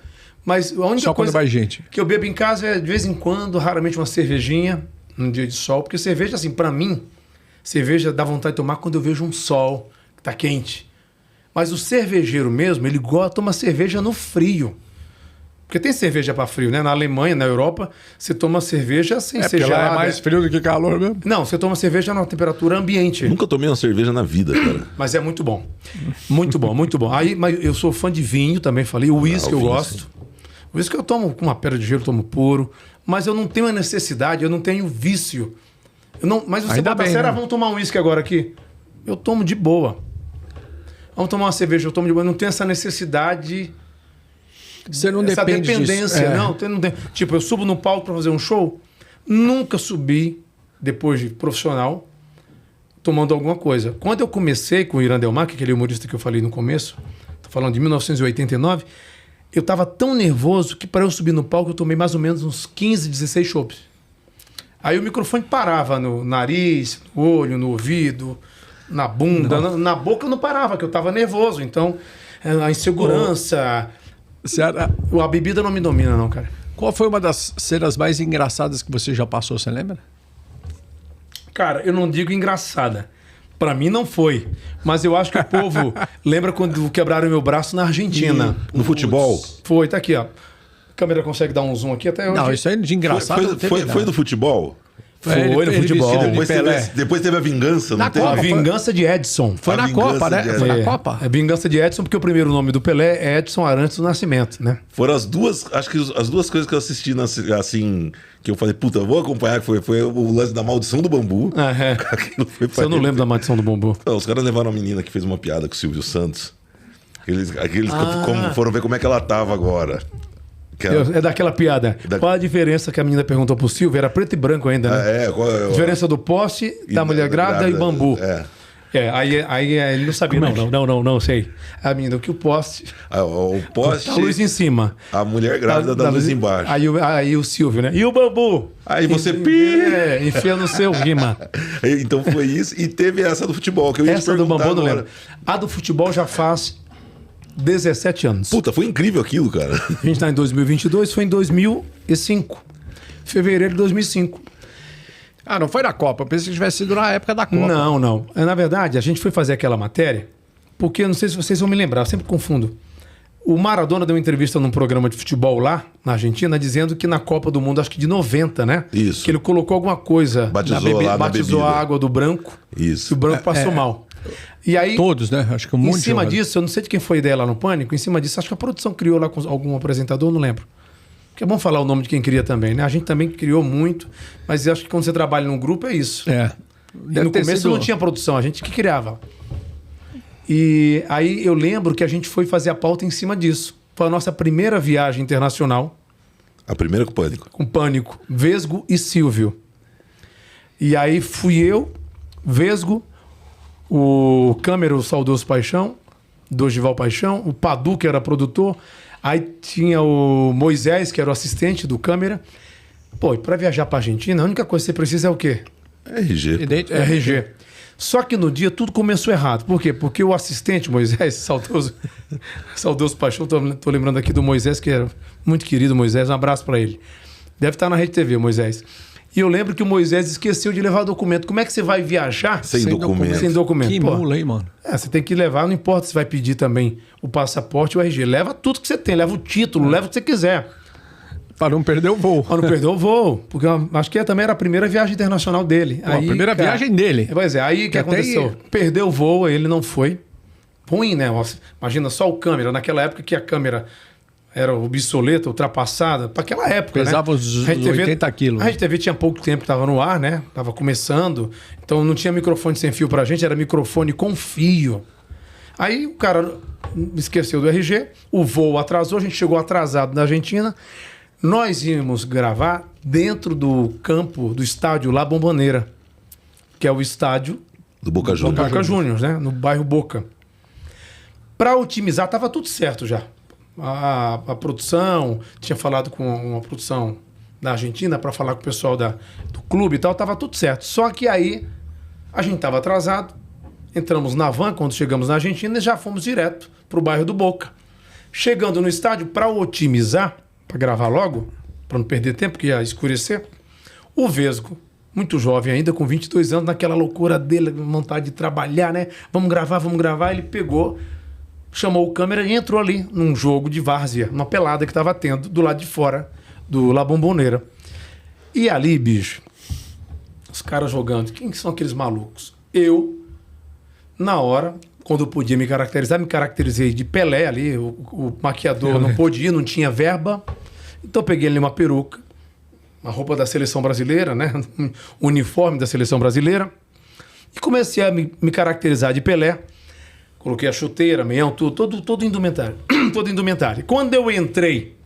mas a única Só quando coisa vai gente. que eu bebo em casa é, de vez em quando, raramente uma cervejinha, num dia de sol. Porque cerveja, assim, pra mim, cerveja dá vontade de tomar quando eu vejo um sol que tá quente. Mas o cervejeiro mesmo, ele gosta de tomar cerveja no frio. Porque tem cerveja para frio, né? Na Alemanha, na Europa, você toma cerveja sem ser Porque lá gelada. é mais frio do que calor mesmo. Não, você toma cerveja na temperatura ambiente. Nunca tomei uma cerveja na vida, cara. Mas é muito bom. Muito bom, muito bom. Aí, mas eu sou fã de vinho também, falei. O uísque eu vinho, gosto. O uísque eu tomo com uma pedra de gelo, tomo puro. Mas eu não tenho a necessidade, eu não tenho vício. Mas você Ainda bota bem, sério, né? vamos tomar um uísque agora aqui? Eu tomo de boa. Vamos tomar uma cerveja, eu tomo de boa. Eu não tenho essa necessidade... Você não essa depende dependência, disso. É. não. Não tem. Tipo, eu subo no palco para fazer um show, nunca subi, depois de profissional, tomando alguma coisa. Quando eu comecei com o Irandelmar, que é aquele humorista que eu falei no começo, tô falando de 1989, eu tava tão nervoso que para eu subir no palco eu tomei mais ou menos uns 15, 16 chopps. Aí o microfone parava no nariz, no olho, no ouvido, na bunda, na boca eu não parava, que eu tava nervoso. Então, a insegurança... A bebida não me domina, não, cara. Qual foi uma das cenas mais engraçadas que você já passou, você lembra? Cara, eu não digo engraçada. Pra mim não foi. Mas eu acho que o povo lembra quando quebraram meu braço na Argentina. No futebol? Foi, tá aqui, ó. A câmera consegue dar um zoom aqui até hoje. Não, isso aí de engraçado não teve nada. Foi do futebol? Foi no futebol. vestido de Pelé. Depois teve a vingança, Na não teve? A Copa. vingança de Edson. Foi A na vingança Copa, né? de Foi na É, Copa. A vingança de Edson, porque o primeiro nome do Pelé é Edson Arantes do Nascimento, né? Foram as duas, acho que as duas coisas que eu assisti, assim, que eu falei, puta, vou acompanhar, que foi o lance da maldição do bambu. Aquilo foi Você não lembra da maldição do bambu? Não, os caras levaram uma menina que fez uma piada com o Silvio Santos. Eles foram ver como é que ela tava agora. Que ela- É daquela piada. Qual a diferença que a menina perguntou pro Silvio? Era preto e branco ainda, né? qual é A diferença do poste, da mulher grávida e bambu. Aí ele não sabia. Não, sei. A menina, que o poste. O poste, A luz em cima. a mulher grávida da luz embaixo. Aí o Silvio, né? E o bambu? Aí você enfia no seu rima. Então foi isso. E teve essa do futebol, que eu ia te Essa do perguntar bambu eu não agora. lembro. A do futebol já faz 17 anos. Puta, foi incrível aquilo, cara. A gente tá em 2022, foi em 2005. Fevereiro de 2005. Ah, não foi na Copa. Eu pensei que tivesse sido na época da Copa. Não. Na verdade, a gente foi fazer aquela matéria, porque eu não sei se vocês vão me lembrar, eu sempre confundo. O Maradona deu uma entrevista num programa de futebol lá, na Argentina, dizendo que na Copa do Mundo, acho que de 90, né? Isso. Que ele colocou alguma coisa Batizou a água do branco. Isso. E o branco passou mal. E aí, Todos, né? Acho que um monte em de cima jogador. disso, eu não sei de quem foi a ideia lá no Pânico, em cima disso, acho que a produção criou lá com algum apresentador, não lembro. Que é bom falar o nome de quem cria também, né? A gente também criou muito, mas eu acho que quando você trabalha num grupo é isso. É. E no começo não tinha produção, a gente que criava. E aí eu lembro que a gente foi fazer a pauta em cima disso. Foi a nossa primeira viagem internacional. A primeira com Pânico. Com Pânico, Vesgo e Silvio. E aí fui eu, Vesgo, o câmera, o saudoso Paixão, Dorival Paixão, o Padu, que era produtor, aí tinha o Moisés, que era o assistente do câmera. Pô, e pra viajar pra Argentina, a única coisa que você precisa é o quê? RG. RG. Só que no dia tudo começou errado. Por quê? Porque o assistente Moisés, saudoso Paixão, tô lembrando aqui do Moisés, que era muito querido Moisés, um abraço pra ele. Deve estar na Rede TV, Moisés. E eu lembro que o Moisés esqueceu de levar o documento. Como é que você vai viajar Sem documento. sem documento? Que Pô, mula, hein, mano? você tem que levar, não importa se vai pedir também o passaporte ou o RG. Leva tudo que você tem, leva o título, leva o que você quiser. Para não perder o voo. Para não perder o voo. Porque eu acho que também era a primeira viagem internacional dele. Pô, a primeira viagem dele. Pois é, aí o que aconteceu? Perdeu o voo, ele não foi. Ruim, né? Imagina só o câmera. Naquela época que a câmera era obsoleta, ultrapassada. Para aquela época, pesava né? uns 80 quilos. A Rede TV tinha pouco tempo que estava no ar, né? Tava começando. Então não tinha microfone sem fio pra gente, era microfone com fio. Aí o cara esqueceu do RG, o voo atrasou, a gente chegou atrasado na Argentina. Nós íamos gravar dentro do campo do estádio La Bombonera, que é o estádio Do Boca Juniors. Boca Juniors, né? No bairro Boca. Para otimizar, estava tudo certo já. A produção, tinha falado com uma produção da Argentina para falar com o pessoal do clube e tal, estava tudo certo. Só que aí a gente estava atrasado, entramos na van quando chegamos na Argentina e já fomos direto para o bairro do Boca. Chegando no estádio, para otimizar, para gravar logo, para não perder tempo, que ia escurecer, o Vesgo, muito jovem ainda, com 22 anos, naquela loucura dele, vontade de trabalhar, né? Vamos gravar, ele pegou, chamou o câmera e entrou ali num jogo de várzea, numa pelada que estava tendo do lado de fora do La Bombonera. E ali, bicho, os caras jogando, quem são aqueles malucos? Eu, na hora, quando eu podia me caracterizei de Pelé ali, o maquiador não podia, não tinha verba. Então eu peguei ali uma peruca, uma roupa da seleção brasileira, né? Um uniforme da seleção brasileira. E comecei a me caracterizar de Pelé. Coloquei a chuteira, meião, todo indumentário. Todo indumentário. Quando eu entrei,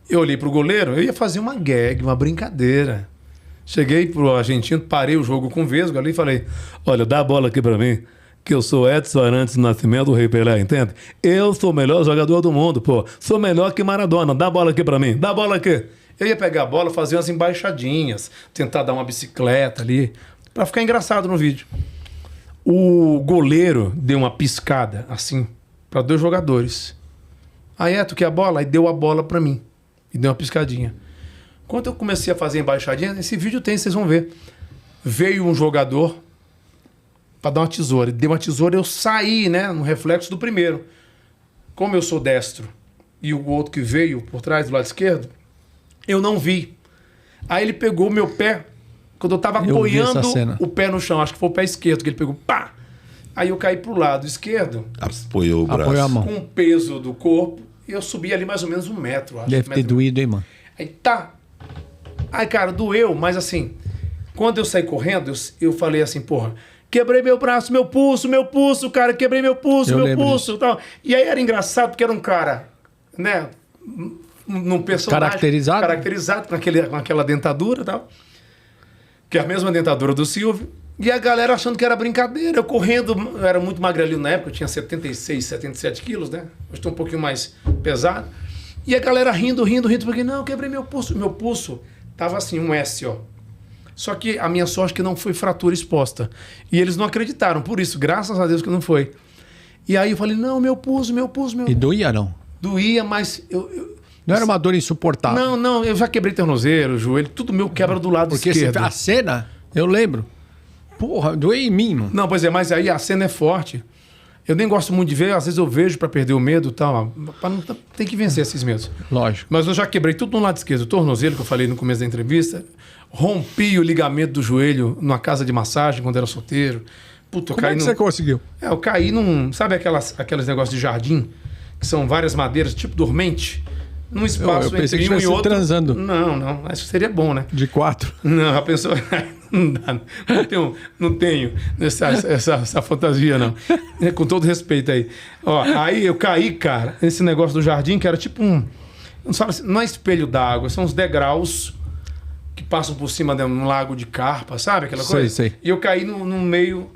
eu olhei pro goleiro, eu ia fazer uma gag, uma brincadeira. Cheguei pro argentino, parei o jogo com o Vesgo ali e falei: olha, dá a bola aqui pra mim, que eu sou Edson Arantes do Nascimento, o Rei Pelé, entende? Eu sou o melhor jogador do mundo, pô. Sou melhor que Maradona. Dá a bola aqui pra mim. Dá a bola aqui. Eu ia pegar a bola, fazer umas embaixadinhas, tentar dar uma bicicleta ali, pra ficar engraçado no vídeo. O goleiro deu uma piscada, assim, pra 2 jogadores. Aí, tu quer a bola? Aí deu a bola pra mim. E deu uma piscadinha. Quando eu comecei a fazer embaixadinha, esse vídeo tem, vocês vão ver. Veio um jogador para dar uma tesoura. Ele deu uma tesoura, eu saí, né, no reflexo do primeiro. Como eu sou destro e o outro que veio por trás do lado esquerdo, eu não vi. Aí ele pegou o meu pé, quando eu tava apoiando o pé no chão, acho que foi o pé esquerdo, que ele pegou, pá! Aí eu caí pro lado esquerdo, Apoiou o braço. Apoiou a mão. com o peso do corpo, e eu subi ali mais ou menos 1 metro, acho. Deve ter doído, hein, mano? Aí tá. Aí, cara, doeu, mas assim, quando eu saí correndo, eu falei assim, porra, quebrei meu braço, meu pulso, cara, quebrei meu pulso, meu pulso e tal. E aí era engraçado, porque era um cara, né, num personagem... Caracterizado com aquela dentadura e tal. Que é a mesma dentadura do Silvio. E a galera achando que era brincadeira. Eu correndo, eu era muito magrelinho na época, eu tinha 76, 77 quilos, né? Eu estou um pouquinho mais pesado. E a galera rindo, porque não, eu quebrei meu pulso. Meu pulso tava assim, um S, ó. Só que a minha sorte é que não foi fratura exposta. E eles não acreditaram, por isso, graças a Deus que não foi. E aí eu falei, não, meu pulso. E doía, não? Doía, mas Não era uma dor insuportável. Não, eu já quebrei tornozelo, joelho, tudo meu quebra do lado esquerdo. Porque a cena, eu lembro. Porra, doeu em mim, mano. Não, pois é, mas aí a cena é forte. Eu nem gosto muito de ver, às vezes eu vejo para perder o medo e tal, para não tem que vencer esses medos. Lógico. Mas eu já quebrei tudo no lado esquerdo, o tornozelo que eu falei no começo da entrevista, rompi o ligamento do joelho numa casa de massagem quando era solteiro. Puta, eu Como caí é que você conseguiu? eu caí num, sabe aqueles negócios de jardim que são várias madeiras, tipo dormente, num espaço Eu pensei que entre um e estivesse outro. transando. Não, acho que seria bom, né? De 4. Não, a pessoa. Não dá. Não tenho essa fantasia, não. Com todo respeito aí. Ó, aí eu caí, cara, nesse negócio do jardim, que era tipo um. Não é espelho d'água, são uns degraus que passam por cima de um lago de carpa, sabe? Aquela coisa? Sei. E eu caí no meio,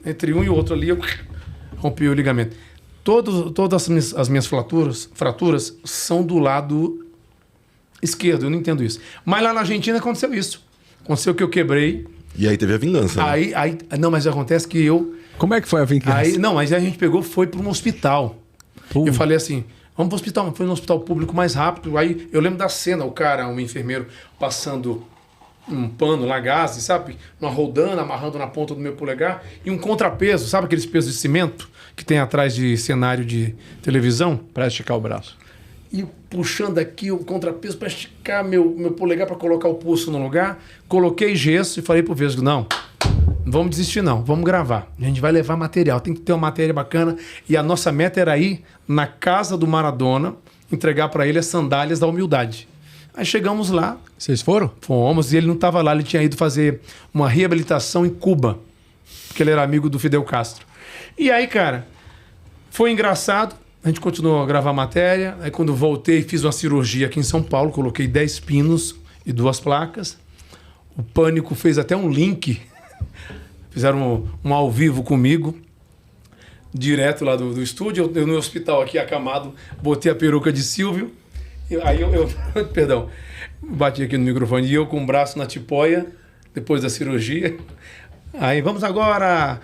entre um e outro ali, eu rompi o ligamento. Todas as minhas fraturas são do lado esquerdo, eu não entendo isso. Mas lá na Argentina aconteceu isso. Aconteceu que eu quebrei. E aí teve a vingança. Né? Não, mas acontece que eu... Como é que foi a vingança? Mas aí a gente foi para um hospital. Eu falei assim, vamos para o hospital. Foi no hospital público mais rápido. Aí eu lembro da cena, um enfermeiro passando um pano lá, gaze, sabe? Uma roldana, amarrando na ponta do meu polegar. E um contrapeso, sabe aqueles pesos de cimento que tem atrás de cenário de televisão? Para esticar o braço. E puxando aqui o contrapeso para esticar meu polegar para colocar o pulso no lugar. Coloquei gesso e falei pro Vesgo, não vamos desistir não, vamos gravar. A gente vai levar material, tem que ter uma matéria bacana. E a nossa meta era ir na casa do Maradona, entregar para ele as sandálias da humildade. Aí chegamos lá. Vocês foram? Fomos, e ele não estava lá, ele tinha ido fazer uma reabilitação em Cuba, porque ele era amigo do Fidel Castro. E aí, cara, foi engraçado. A gente continuou a gravar a matéria. Aí quando voltei, fiz uma cirurgia aqui em São Paulo. Coloquei 10 pinos e 2 placas. O Pânico fez até um link. Fizeram um ao vivo comigo. Direto lá do estúdio. Eu no hospital aqui, acamado, botei a peruca de Silvio. Aí eu perdão, bati aqui no microfone. E eu com o braço na tipóia, depois da cirurgia. Aí vamos agora...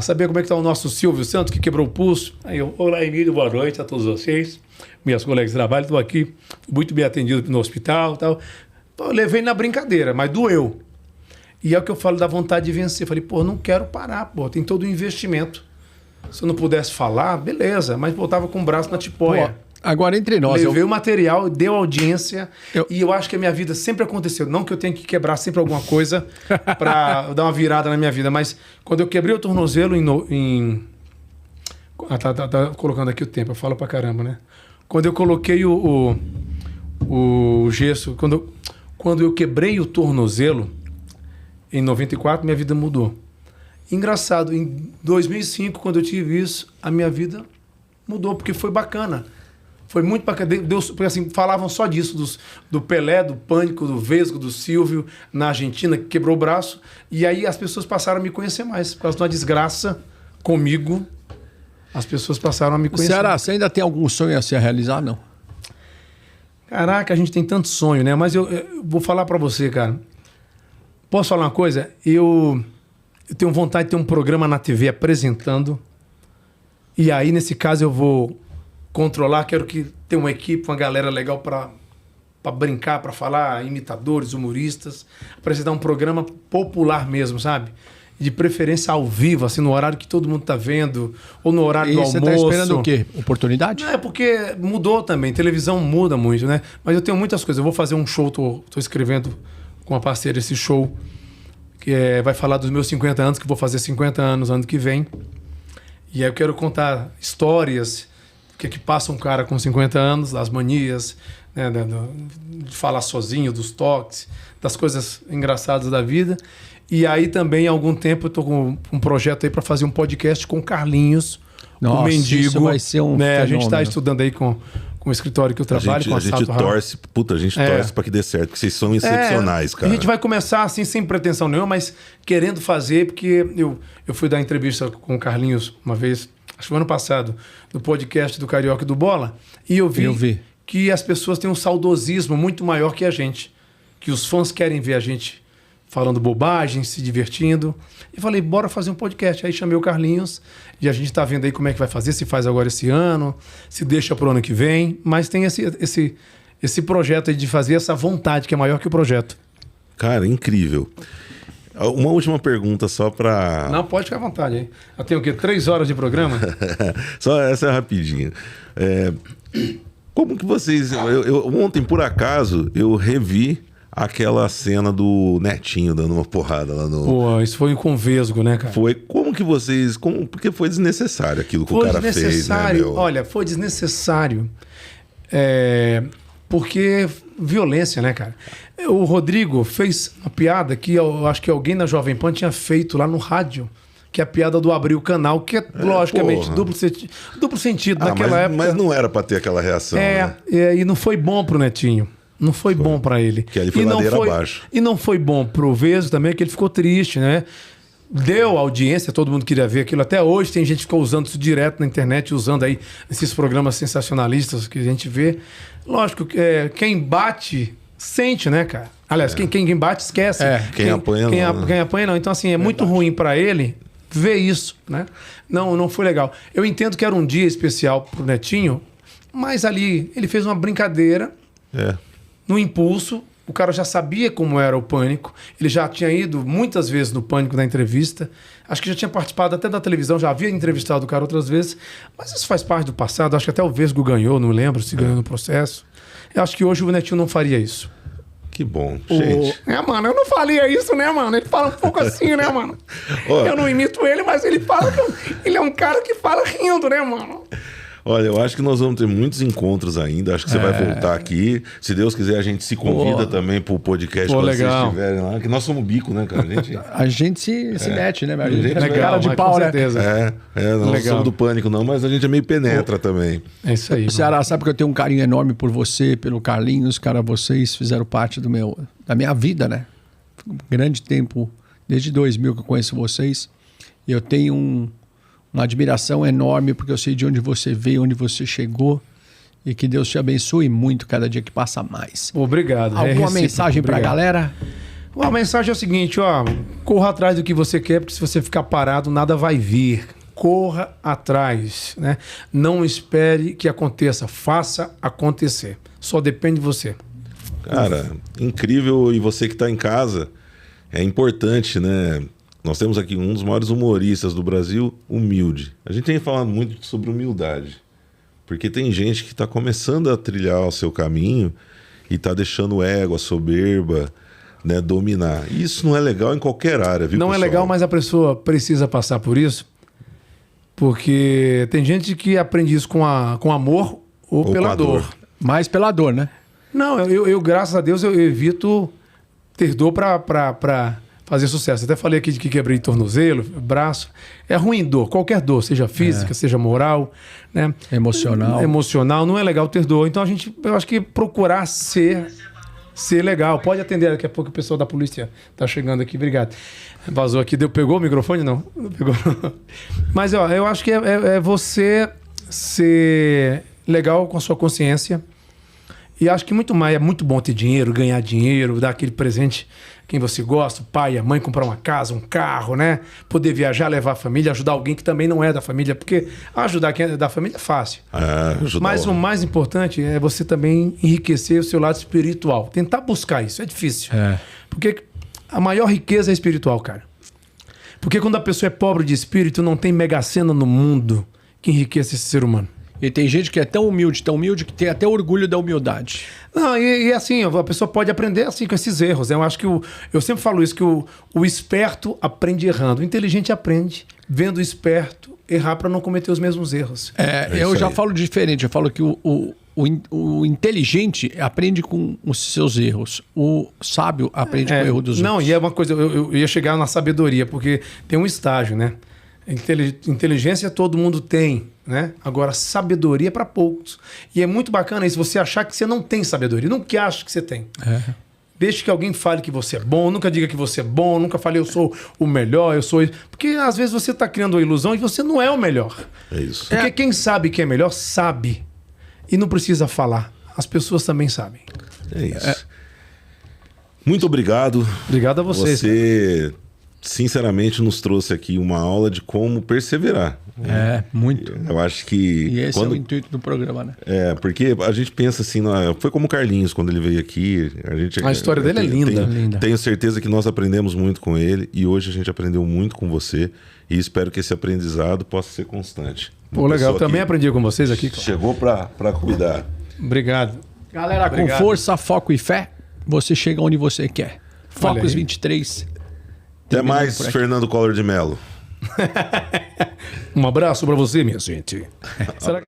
saber como é que está o nosso Silvio Santos, que quebrou o pulso. Aí eu, olá, Emílio, boa noite a todos vocês. Minhas colegas de trabalho, estou aqui, muito bem atendido no hospital e tal. Eu levei na brincadeira, mas doeu. E é o que eu falo da vontade de vencer. Falei, não quero parar, tem todo o investimento. Se eu não pudesse falar, beleza, mas voltava com o braço na tipóia. Agora, entre nós... Levei o material, deu audiência, e eu acho que a minha vida sempre aconteceu. Não que eu tenha que quebrar sempre alguma coisa para dar uma virada na minha vida, mas quando eu quebrei o tornozelo tá colocando aqui o tempo, eu falo pra caramba, né? Quando eu coloquei o gesso, quando eu quebrei o tornozelo, em 94, minha vida mudou. Engraçado, em 2005, quando eu tive isso, a minha vida mudou, porque foi bacana. Foi muito bacana. Porque assim, falavam só disso, do Pelé, do Pânico, do Vesgo, do Silvio, na Argentina, que quebrou o braço. E aí as pessoas passaram a me conhecer mais. Por causa de uma desgraça comigo, as pessoas passaram a me conhecer. Ceará, você ainda tem algum sonho a se realizar, não? Caraca, a gente tem tanto sonho, né? Mas eu vou falar pra você, cara. Posso falar uma coisa? Eu tenho vontade de ter um programa na TV apresentando. E aí, nesse caso, eu vou... controlar, quero que tenha uma equipe, uma galera legal para brincar, para falar, imitadores, humoristas, apresentar um programa popular mesmo, sabe? De preferência ao vivo, assim, no horário que todo mundo tá vendo, ou no horário do almoço. E você tá esperando o quê? Oportunidade? Não, é porque mudou também, televisão muda muito, né? Mas eu tenho muitas coisas, eu vou fazer um show, tô escrevendo com uma parceira esse show, que vai falar dos meus 50 anos, que vou fazer 50 anos ano que vem. E aí eu quero contar histórias... O que passa um cara com 50 anos, das manias, né, de falar sozinho, dos toques, das coisas engraçadas da vida. E aí também, há algum tempo, eu estou com um projeto aí para fazer um podcast com o Carlinhos, o Mendigo. Isso vai ser um né, a gente está estudando aí com o escritório que eu trabalho, com a gente torce, torce para que dê certo, porque vocês são excepcionais, cara. A gente vai começar assim, sem pretensão nenhuma, mas querendo fazer, porque eu fui dar entrevista com o Carlinhos uma vez... acho que no ano passado, no podcast do Carioca e do Bola, e eu vi que as pessoas têm um saudosismo muito maior que a gente, que os fãs querem ver a gente falando bobagem, se divertindo, e falei, bora fazer um podcast. Aí chamei o Carlinhos, e a gente está vendo aí como é que vai fazer, se faz agora esse ano, se deixa pro ano que vem, mas tem esse projeto aí de fazer essa vontade, que é maior que o projeto. Cara, incrível. Uma última pergunta só para... Não, pode ficar à vontade, hein? Eu tenho o quê? 3 horas de programa? Só essa é rapidinho. Como que vocês... Ontem, por acaso, eu revi aquela cena do Netinho dando uma porrada lá no... Pô, isso foi um convesgo, né, cara? Foi. Como que vocês... Porque foi desnecessário aquilo que o cara fez, né, desnecessário. meu? Olha, foi desnecessário. Porque violência, né, cara? O Rodrigo fez uma piada que eu acho que alguém na Jovem Pan tinha feito lá no rádio, que é a piada do abrir o canal, que é logicamente duplo sentido naquela época. Mas não era pra ter aquela reação, né? E não foi bom pro Netinho. Não foi bom pra ele. Que ali foi ladeira abaixo. E não foi bom pro Vesgo também, que ele ficou triste, né? Deu audiência, todo mundo queria ver aquilo. Até hoje tem gente que ficou usando isso direto na internet, usando aí esses programas sensacionalistas que a gente vê. Lógico que quem bate sente, né, cara? Aliás, quem bate esquece. Quem apanha não. Quem apanha não. Então, assim, é muito ruim pra ele ver isso, né? Não foi legal. Eu entendo que era um dia especial pro Netinho, mas ali ele fez uma brincadeira no impulso. O cara já sabia como era o Pânico. Ele já tinha ido muitas vezes no Pânico na entrevista. Acho que já tinha participado até da televisão, já havia entrevistado o cara outras vezes. Mas isso faz parte do passado. Acho que até o Vesgo ganhou, não lembro se ganhou no processo. Eu acho que hoje o Netinho não faria isso. Que bom, gente. Mano, eu não faria isso, né, mano? Ele fala um pouco assim, né, mano? Eu não imito ele, mas ele fala que ele é um cara que fala rindo, né, mano? Olha, eu acho que nós vamos ter muitos encontros ainda. Acho que você vai voltar aqui. Se Deus quiser, a gente se convida também pro podcast quando vocês estiverem lá. Que nós somos bico, né, cara? A gente se mete, né? A gente legal, cara de pau, com né? certeza. Não somos do Pânico, não, mas a gente é meio penetra também. É isso aí. Ceará, sabe que eu tenho um carinho enorme por você, pelo Carlinhos. Cara, vocês fizeram parte da minha vida, né? Um grande tempo, desde 2000 que eu conheço vocês. E eu tenho uma admiração enorme, porque eu sei de onde você veio, onde você chegou, e que Deus te abençoe muito cada dia que passa mais. Obrigado. Alguma mensagem pra galera? A mensagem é o seguinte, corra atrás do que você quer, porque se você ficar parado, nada vai vir. Corra atrás, né? Não espere que aconteça, faça acontecer. Só depende de você. Cara, incrível. E você que tá em casa, é importante, né? Nós temos aqui um dos maiores humoristas do Brasil, humilde. A gente tem falado muito sobre humildade, porque tem gente que está começando a trilhar o seu caminho e está deixando o ego, a soberba, né, dominar. Isso não é legal em qualquer área, viu, Não pessoal? é legal, mas a pessoa precisa passar por isso, porque tem gente que aprende isso com amor ou pela dor. Mais pela dor, né? Não, eu graças a Deus, eu evito ter dor para fazer sucesso. Até falei aqui de que quebrei tornozelo, braço. É ruim dor, qualquer dor, seja física, seja moral, né? Emocional, não é legal ter dor. Então eu acho que procurar ser legal. Pode atender, daqui a pouco o pessoal da polícia tá chegando aqui, obrigado. Vazou aqui, pegou o microfone? Não. Pegou. Mas eu acho que é você ser legal com a sua consciência. E acho que muito mais, é muito bom ter dinheiro, ganhar dinheiro, dar aquele presente quem você gosta, o pai, a mãe, comprar uma casa, um carro, né? Poder viajar, levar a família, ajudar alguém que também não é da família, porque ajudar quem é da família é fácil. Mas o mais importante é você também enriquecer o seu lado espiritual. Tentar buscar isso, é difícil. Porque a maior riqueza é espiritual, cara. Porque quando a pessoa é pobre de espírito, não tem mega-sena no mundo que enriqueça esse ser humano. E tem gente que é tão humilde, que tem até orgulho da humildade. Não, e assim, a pessoa pode aprender assim com esses erros. Eu acho que eu sempre falo isso, que o esperto aprende errando. O inteligente aprende vendo o esperto errar para não cometer os mesmos erros. Eu já falo diferente. Eu falo que o inteligente aprende com os seus erros. O sábio aprende com o erro dos outros. Não, e é uma coisa, eu ia chegar na sabedoria, porque tem um estágio, né? Inteligência todo mundo tem, né? Agora, sabedoria para poucos. E é muito bacana isso, você achar que você não tem sabedoria. Nunca acha que você tem. Deixe que alguém fale que você é bom, nunca diga que você é bom, nunca fale eu sou o melhor, eu sou... Porque às vezes você está criando uma ilusão e você não é o melhor. É isso. Porque quem sabe que é melhor, sabe. E não precisa falar. As pessoas também sabem. É isso. Muito obrigado. Obrigado a vocês. Você... sinceramente nos trouxe aqui uma aula de como perseverar. Muito. Eu acho que... E esse é o intuito do programa, né? Porque a gente pensa assim, foi como o Carlinhos quando ele veio aqui. A história dele é linda. Linda. Tenho certeza que nós aprendemos muito com ele e hoje a gente aprendeu muito com você e espero que esse aprendizado possa ser constante. Pô, legal. Também aprendi com vocês aqui. Chegou para cuidar. Obrigado. Galera, com força, foco e fé, você chega onde você quer. Focus 23. Até mais, Fernando Collor de Mello. Um abraço pra você, minha gente. Será que...